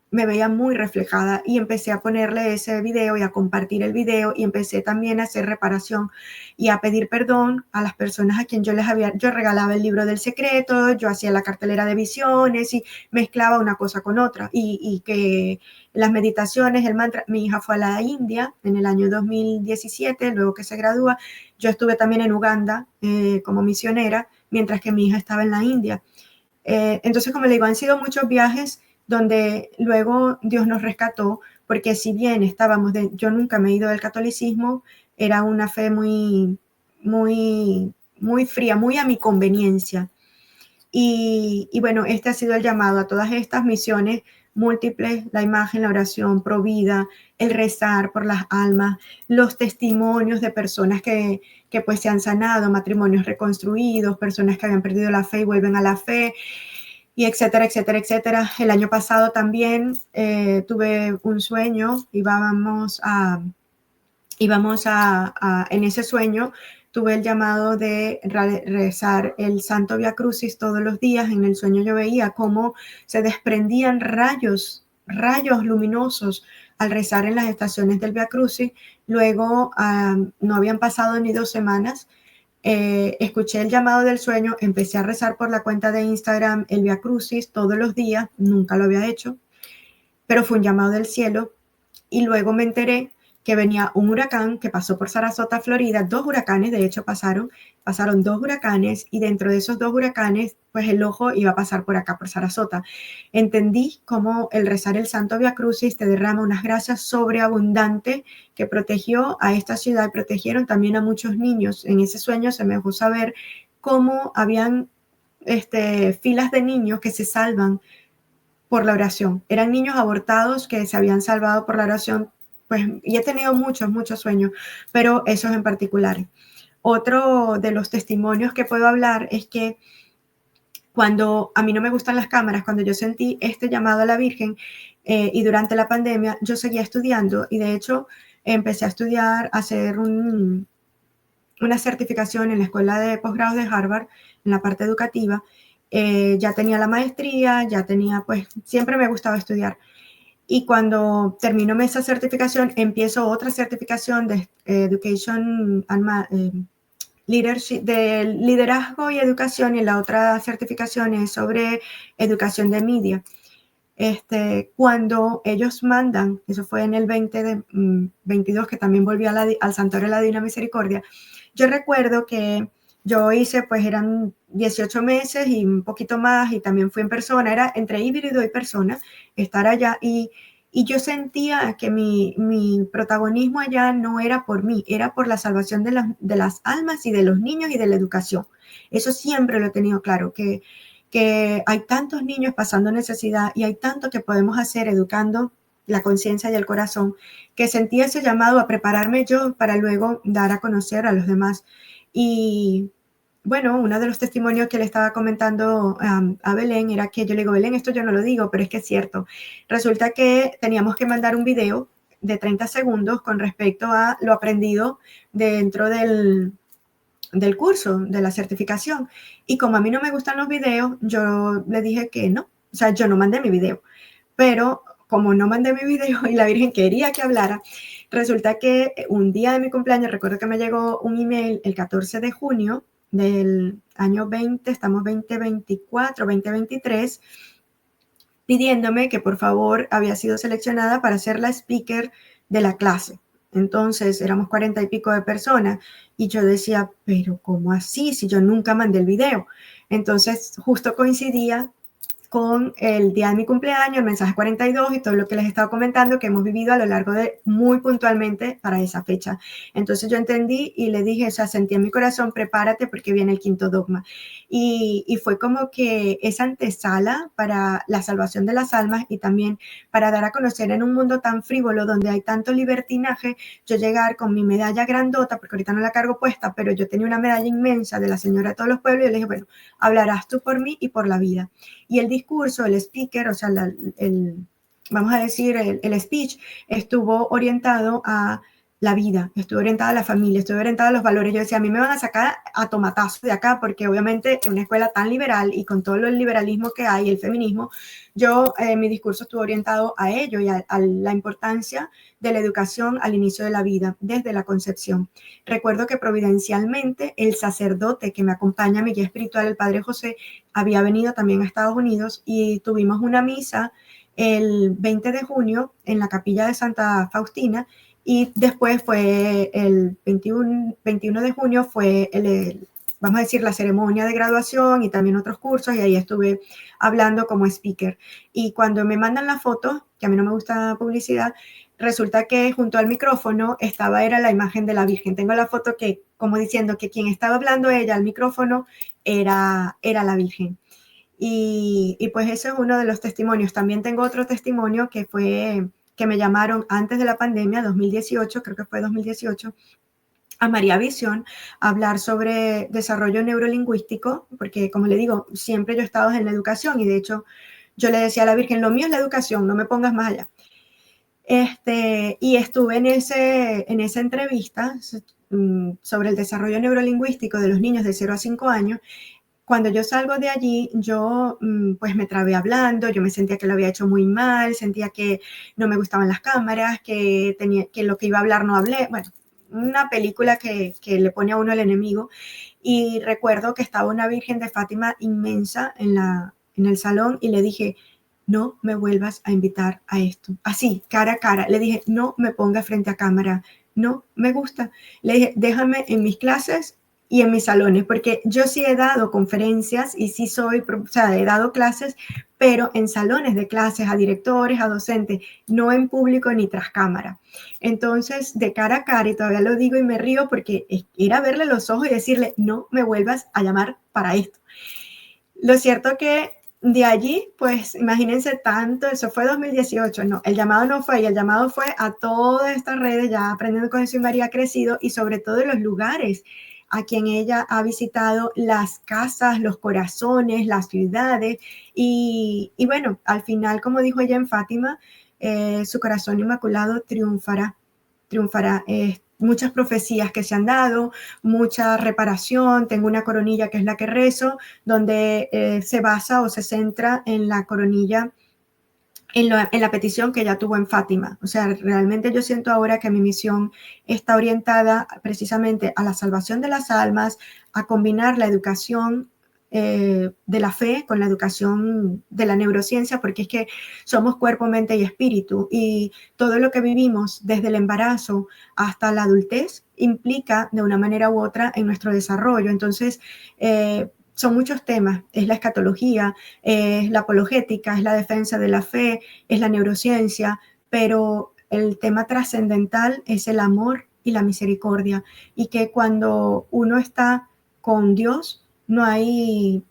me veía muy reflejada, y empecé a ponerle ese video y a compartir el video, y empecé también a hacer reparación y a pedir perdón a las personas a quien yo regalaba el libro del secreto, yo hacía la cartelera de visiones y mezclaba una cosa con otra, y que las meditaciones, el mantra. Mi hija fue a la India en el año 2017, luego que se gradúa. Yo estuve también en Uganda como misionera, mientras que mi hija estaba en la India. Entonces, como le digo, han sido muchos viajes donde luego Dios nos rescató, porque si bien yo nunca me he ido del catolicismo, era una fe muy, muy, muy fría, muy a mi conveniencia. Y bueno, este ha sido el llamado a todas estas misiones múltiples: la imagen, la oración, provida, el rezar por las almas, los testimonios de personas que pues se han sanado, matrimonios reconstruidos, personas que habían perdido la fe y vuelven a la fe, y etcétera, etcétera, etcétera. El año pasado también tuve un sueño, en ese sueño tuve el llamado de rezar el Santo Via Crucis todos los días. En el sueño yo veía cómo se desprendían rayos luminosos al rezar en las estaciones del Via Crucis. Luego no habían pasado ni 2 semanas. Escuché el llamado del sueño, empecé a rezar por la cuenta de Instagram el Via Crucis todos los días, nunca lo había hecho, pero fue un llamado del cielo. Y luego me enteré que venía un huracán que pasó por Sarasota, Florida. 2 huracanes, de hecho, pasaron 2 huracanes, y dentro de esos 2 huracanes, pues el ojo iba a pasar por acá, por Sarasota. Entendí cómo el rezar el Santo Via Crucis te derrama unas gracias sobreabundantes que protegió a esta ciudad, protegieron también a muchos niños. En ese sueño se me dejó saber cómo habían filas de niños que se salvan por la oración. Eran niños abortados que se habían salvado por la oración. Pues, y he tenido muchos sueños, pero esos en particular. Otro de los testimonios que puedo hablar es que cuando a mí no me gustan las cámaras, cuando yo sentí este llamado a la Virgen y durante la pandemia, yo seguía estudiando y de hecho empecé a estudiar, a hacer una certificación en la escuela de posgrados de Harvard, en la parte educativa. Ya tenía la maestría, ya tenía, pues siempre me gustaba estudiar. Y cuando termino esa certificación, empiezo otra certificación de Education and Leadership, de liderazgo y educación, y la otra certificación es sobre educación de media. Cuando ellos mandan, eso fue en el 2022, que también volví al Santuario de la Divina Misericordia, yo recuerdo que yo hice, pues eran 18 meses y un poquito más, y también fui en persona, era entre híbrido y persona, estar allá, y yo sentía que mi protagonismo allá no era por mí, era por la salvación de las almas y de los niños y de la educación. Eso siempre lo he tenido claro, que hay tantos niños pasando necesidad y hay tanto que podemos hacer educando la conciencia y el corazón, que sentí ese llamado a prepararme yo para luego dar a conocer a los demás. Y bueno, uno de los testimonios que le estaba comentando a Belén era que yo le digo, Belén, esto yo no lo digo, pero es que es cierto. Resulta que teníamos que mandar un video de 30 segundos con respecto a lo aprendido dentro del curso, de la certificación. Y como a mí no me gustan los videos, yo le dije que no. O sea, yo no mandé mi video. Pero como no mandé mi video y la Virgen quería que hablara, resulta que un día de mi cumpleaños, recuerdo que me llegó un email el 14 de junio del año 20, estamos 2024, 2023, pidiéndome que por favor había sido seleccionada para ser la speaker de la clase. Entonces éramos 40 y pico de personas y yo decía, pero ¿cómo así? Si yo nunca mandé el video. Entonces justo coincidía con el día de mi cumpleaños, el mensaje 42 y todo lo que les he estado comentando que hemos vivido a lo largo de muy puntualmente para esa fecha. Entonces yo entendí y le dije, o sea, sentí en mi corazón, prepárate porque viene el quinto dogma. Y fue como que esa antesala para la salvación de las almas y también para dar a conocer en un mundo tan frívolo donde hay tanto libertinaje, yo llegar con mi medalla grandota, porque ahorita no la cargo puesta, pero yo tenía una medalla inmensa de la Señora de todos los pueblos y yo le dije, bueno, hablarás tú por mí y por la vida. Y el discurso, el speaker, o sea, vamos a decir, el speech estuvo orientado a la vida, estuvo orientada a la familia, estuvo orientada a los valores. Yo decía, a mí me van a sacar a tomatazo de acá, porque obviamente en una escuela tan liberal y con todo el liberalismo que hay, el feminismo, mi discurso estuvo orientado a ello y a la importancia de la educación al inicio de la vida, desde la concepción. Recuerdo que providencialmente el sacerdote que me acompaña, mi guía espiritual, el Padre José, había venido también a Estados Unidos y tuvimos una misa el 20 de junio en la capilla de Santa Faustina. Y después fue el 21 de junio, fue vamos a decir, la ceremonia de graduación y también otros cursos, y ahí estuve hablando como speaker. Y cuando me mandan la foto, que a mí no me gusta publicidad, resulta que junto al micrófono era la imagen de la Virgen. Tengo la foto que, como diciendo que quien estaba hablando ella al micrófono era la Virgen. Y pues ese es uno de los testimonios. También tengo otro testimonio que me llamaron antes de la pandemia, 2018, creo que fue 2018, a María Visión, a hablar sobre desarrollo neurolingüístico, porque como le digo, siempre yo he estado en la educación y de hecho yo le decía a la Virgen, lo mío es la educación, no me pongas más allá. Y estuve en esa entrevista sobre el desarrollo neurolingüístico de los niños de 0 a 5 años. Cuando yo salgo de allí, yo pues me trabé hablando, yo me sentía que lo había hecho muy mal, sentía que no me gustaban las cámaras, que lo que iba a hablar no hablé. Bueno, una película que le pone a uno el enemigo. Y recuerdo que estaba una Virgen de Fátima inmensa en el salón y le dije, no me vuelvas a invitar a esto. Así, cara a cara. Le dije, no me ponga frente a cámara, no me gusta. Le dije, déjame en mis clases y en mis salones, porque yo sí he dado conferencias y sí he dado clases, pero en salones de clases a directores, a docentes, no en público ni tras cámara. Entonces, de cara a cara, y todavía lo digo y me río porque era verle los ojos y decirle, no me vuelvas a llamar para esto. Lo cierto que de allí, pues imagínense tanto, eso fue 2018, no, el llamado no fue, y el llamado fue a todas estas redes, ya Aprendiendo con Jesús y María ha crecido, y sobre todo en los lugares a quien ella ha visitado las casas, los corazones, las ciudades, y bueno, al final, como dijo ella en Fátima, su corazón inmaculado triunfará, triunfará. Muchas profecías que se han dado, mucha reparación. Tengo una coronilla que es la que rezo, donde se basa o se centra en la coronilla, en la petición que ella tuvo en Fátima. O sea, realmente yo siento ahora que mi misión está orientada precisamente a la salvación de las almas, a combinar la educación de la fe con la educación de la neurociencia, porque es que somos cuerpo, mente y espíritu, y todo lo que vivimos desde el embarazo hasta la adultez implica de una manera u otra en nuestro desarrollo. Entonces, son muchos temas, es la escatología, es la apologética, es la defensa de la fe, es la neurociencia, pero el tema trascendental es el amor y la misericordia, y que cuando uno está con Dios, no hay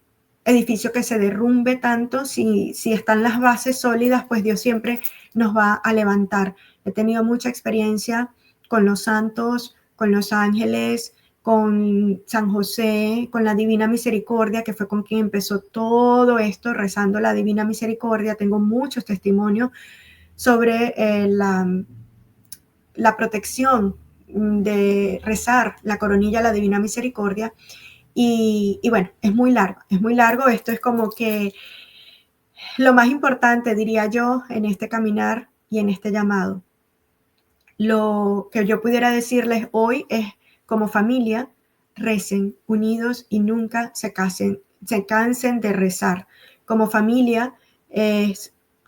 edificio que se derrumbe tanto. Si están las bases sólidas, pues Dios siempre nos va a levantar. He tenido mucha experiencia con los santos, con los ángeles, con San José, con la Divina Misericordia, que fue con quien empezó todo esto, rezando la Divina Misericordia. Tengo muchos testimonios sobre la protección de rezar la coronilla a la Divina Misericordia. Y bueno, es muy largo. Esto es como que lo más importante, diría yo, en este caminar y en este llamado. Lo que yo pudiera decirles hoy es, como familia, recen unidos y nunca se cansen de rezar. Como familia,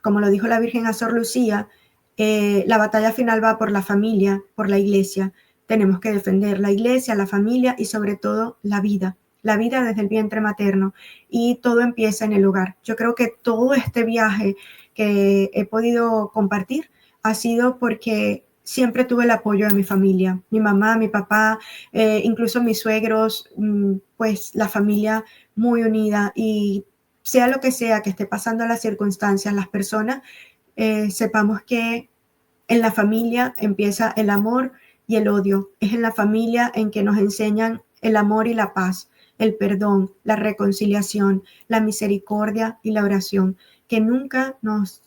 como lo dijo la Virgen a Sor Lucía, la batalla final va por la familia, por la iglesia. Tenemos que defender la iglesia, la familia y sobre todo la vida desde el vientre materno, y todo empieza en el hogar. Yo creo que todo este viaje que he podido compartir ha sido porque siempre tuve el apoyo de mi familia, mi mamá, mi papá, incluso mis suegros, pues la familia muy unida, y sea lo que sea que esté pasando las circunstancias, las personas, sepamos que en la familia empieza el amor y el odio. Es en la familia en que nos enseñan el amor y la paz, el perdón, la reconciliación, la misericordia y la oración. Que nunca nos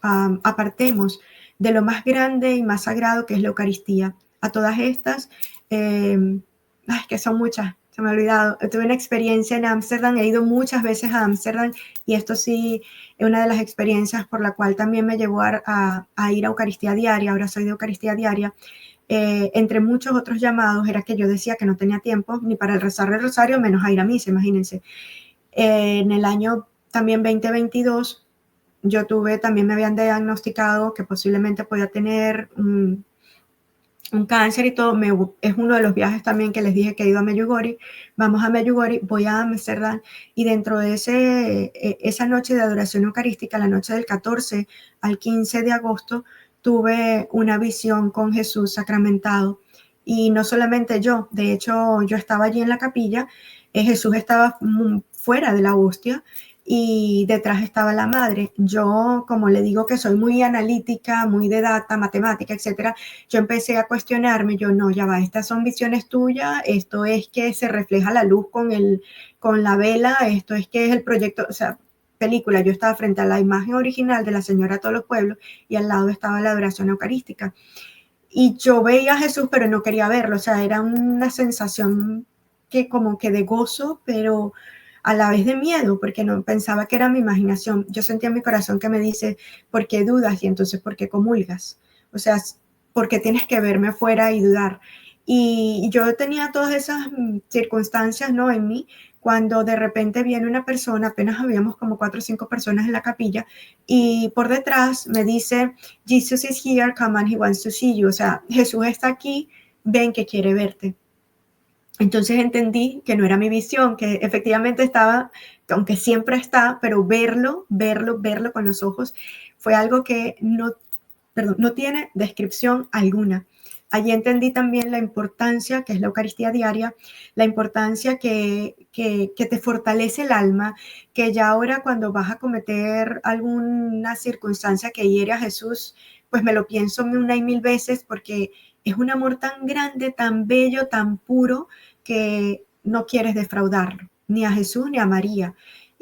apartemos de lo más grande y más sagrado que es la Eucaristía. A todas estas, que son muchas, se me ha olvidado. Tuve una experiencia en Ámsterdam, he ido muchas veces a Ámsterdam, y esto sí es una de las experiencias por la cual también me llevó a ir a Eucaristía Diaria. Ahora soy de Eucaristía Diaria. Entre muchos otros llamados era que yo decía que no tenía tiempo ni para el rezar el rosario, menos a ir a misa, imagínense. En el año también 2022, yo también me habían diagnosticado que posiblemente podía tener un cáncer y todo. Es uno de los viajes también que les dije que he ido a Medjugorje. Vamos a Medjugorje, voy a Ámsterdam, y dentro de esa noche de adoración eucarística, la noche del 14 al 15 de agosto, tuve una visión con Jesús sacramentado. Y no solamente yo, de hecho yo estaba allí en la capilla, Jesús estaba fuera de la hostia, y detrás estaba la madre. Yo, como le digo que soy muy analítica, muy de data, matemática, etcétera, yo empecé a cuestionarme. Yo, no, ya va, estas son visiones tuyas, esto es que se refleja la luz con la vela, esto es que es el proyecto, o sea, película. Yo estaba frente a la imagen original de la Señora de todos los pueblos, y al lado estaba la adoración eucarística. Y yo veía a Jesús, pero no quería verlo. O sea, era una sensación que como que de gozo, pero a la vez de miedo, porque no pensaba que era mi imaginación. Yo sentía en mi corazón que me dice, ¿por qué dudas? Y entonces, ¿por qué comulgas? O sea, ¿por qué tienes que verme afuera y dudar? Y yo tenía todas esas circunstancias, ¿no?, en mí, cuando de repente viene una persona. Apenas habíamos como 4 o 5 personas en la capilla, y por detrás me dice, Jesus is here, come on, he wants to see you. O sea, Jesús está aquí, ven que quiere verte. Entonces entendí que no era mi visión, que efectivamente estaba, aunque siempre está, pero verlo con los ojos fue algo que no tiene descripción alguna. Allí entendí también la importancia que es la Eucaristía diaria, la importancia que te fortalece el alma, que ya ahora cuando vas a cometer alguna circunstancia que hiere a Jesús, pues me lo pienso una y mil veces, porque Es un amor tan grande, tan bello, tan puro, que no quieres defraudarlo, ni a Jesús ni a María.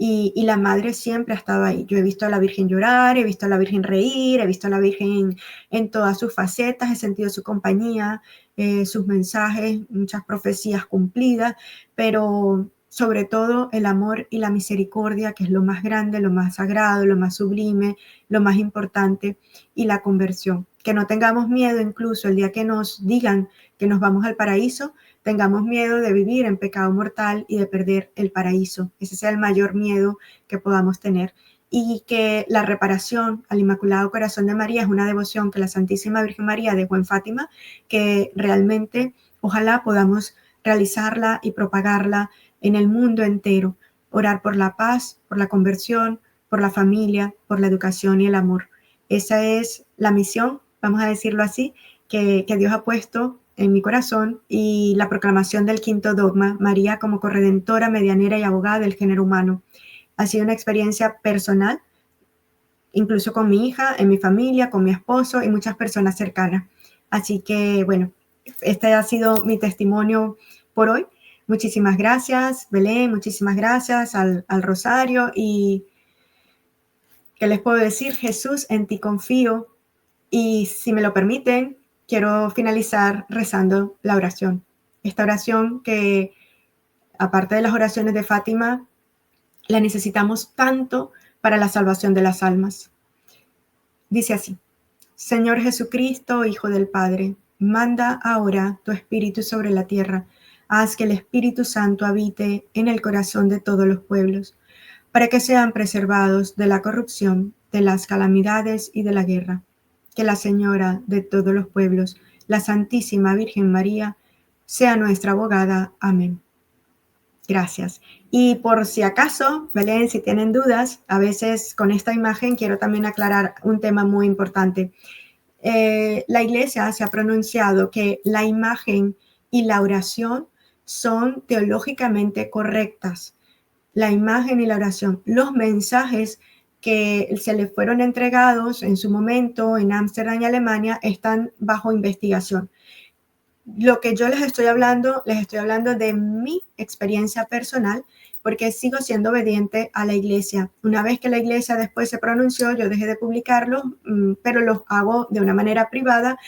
Y la madre siempre ha estado ahí. Yo he visto a la Virgen llorar, he visto a la Virgen reír, he visto a la Virgen en todas sus facetas, he sentido su compañía, sus mensajes, muchas profecías cumplidas, pero sobre todo el amor y la misericordia, que es lo más grande, lo más sagrado, lo más sublime, lo más importante, y la conversión. Que no tengamos miedo, incluso el día que nos digan que nos vamos al paraíso, tengamos miedo de vivir en pecado mortal y de perder el paraíso. Ese sea el mayor miedo que podamos tener. Y que la reparación al Inmaculado Corazón de María es una devoción que la Santísima Virgen María dejó en Fátima, que realmente ojalá podamos realizarla y propagarla en el mundo entero. Orar por la paz, por la conversión, por la familia, por la educación y el amor. Esa es la misión, vamos a decirlo así, que Dios ha puesto en mi corazón, y la proclamación del quinto dogma, María como corredentora, medianera y abogada del género humano. Ha sido una experiencia personal, incluso con mi hija, en mi familia, con mi esposo y muchas personas cercanas. Así que, bueno, este ha sido mi testimonio por hoy. Muchísimas gracias, Belén, muchísimas gracias al Rosario. Y, ¿qué les puedo decir? Jesús, en ti confío. Y si me lo permiten, quiero finalizar rezando la oración. Esta oración que, aparte de las oraciones de Fátima, la necesitamos tanto para la salvación de las almas. Dice así: Señor Jesucristo, Hijo del Padre, manda ahora tu Espíritu sobre la tierra. Haz que el Espíritu Santo habite en el corazón de todos los pueblos, para que sean preservados de la corrupción, de las calamidades y de la guerra. Que la Señora de todos los pueblos, la Santísima Virgen María, sea nuestra abogada. Amén. Gracias. Y por si acaso, Belén, si tienen dudas, a veces con esta imagen quiero también aclarar un tema muy importante. La Iglesia se ha pronunciado que la imagen y la oración son teológicamente correctas. La imagen y la oración, los mensajes que se le fueron entregados en su momento en Ámsterdam y Alemania, están bajo investigación. Lo que yo les estoy hablando de mi experiencia personal, porque sigo siendo obediente a la Iglesia. Una vez que la Iglesia después se pronunció, yo dejé de publicarlos, pero los hago de una manera privada,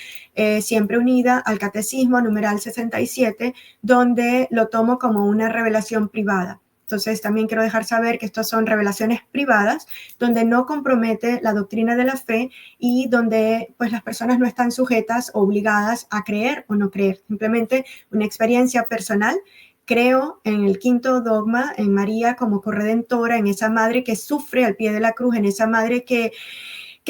siempre unida al Catecismo, numeral 67, donde lo tomo como una revelación privada. Entonces también quiero dejar saber que estas son revelaciones privadas, donde no compromete la doctrina de la fe y donde pues las personas no están sujetas o obligadas a creer o no creer. Simplemente una experiencia personal. Creo en el quinto dogma, en María como corredentora, en esa madre que sufre al pie de la cruz, en esa madre que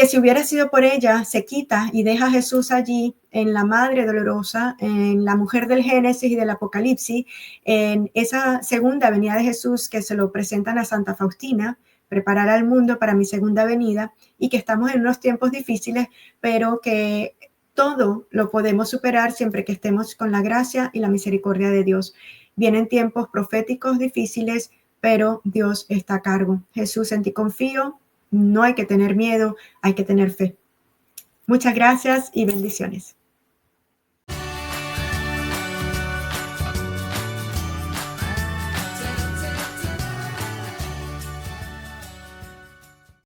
si hubiera sido por ella, se quita y deja a Jesús allí, en la Madre Dolorosa, en la mujer del Génesis y del Apocalipsis, en esa segunda venida de Jesús que se lo presentan a Santa Faustina, preparar al mundo para mi segunda venida, y que estamos en unos tiempos difíciles, pero que todo lo podemos superar siempre que estemos con la gracia y la misericordia de Dios. Vienen tiempos proféticos difíciles, pero Dios está a cargo. Jesús, en ti confío. No hay que tener miedo, hay que tener fe. Muchas gracias y bendiciones.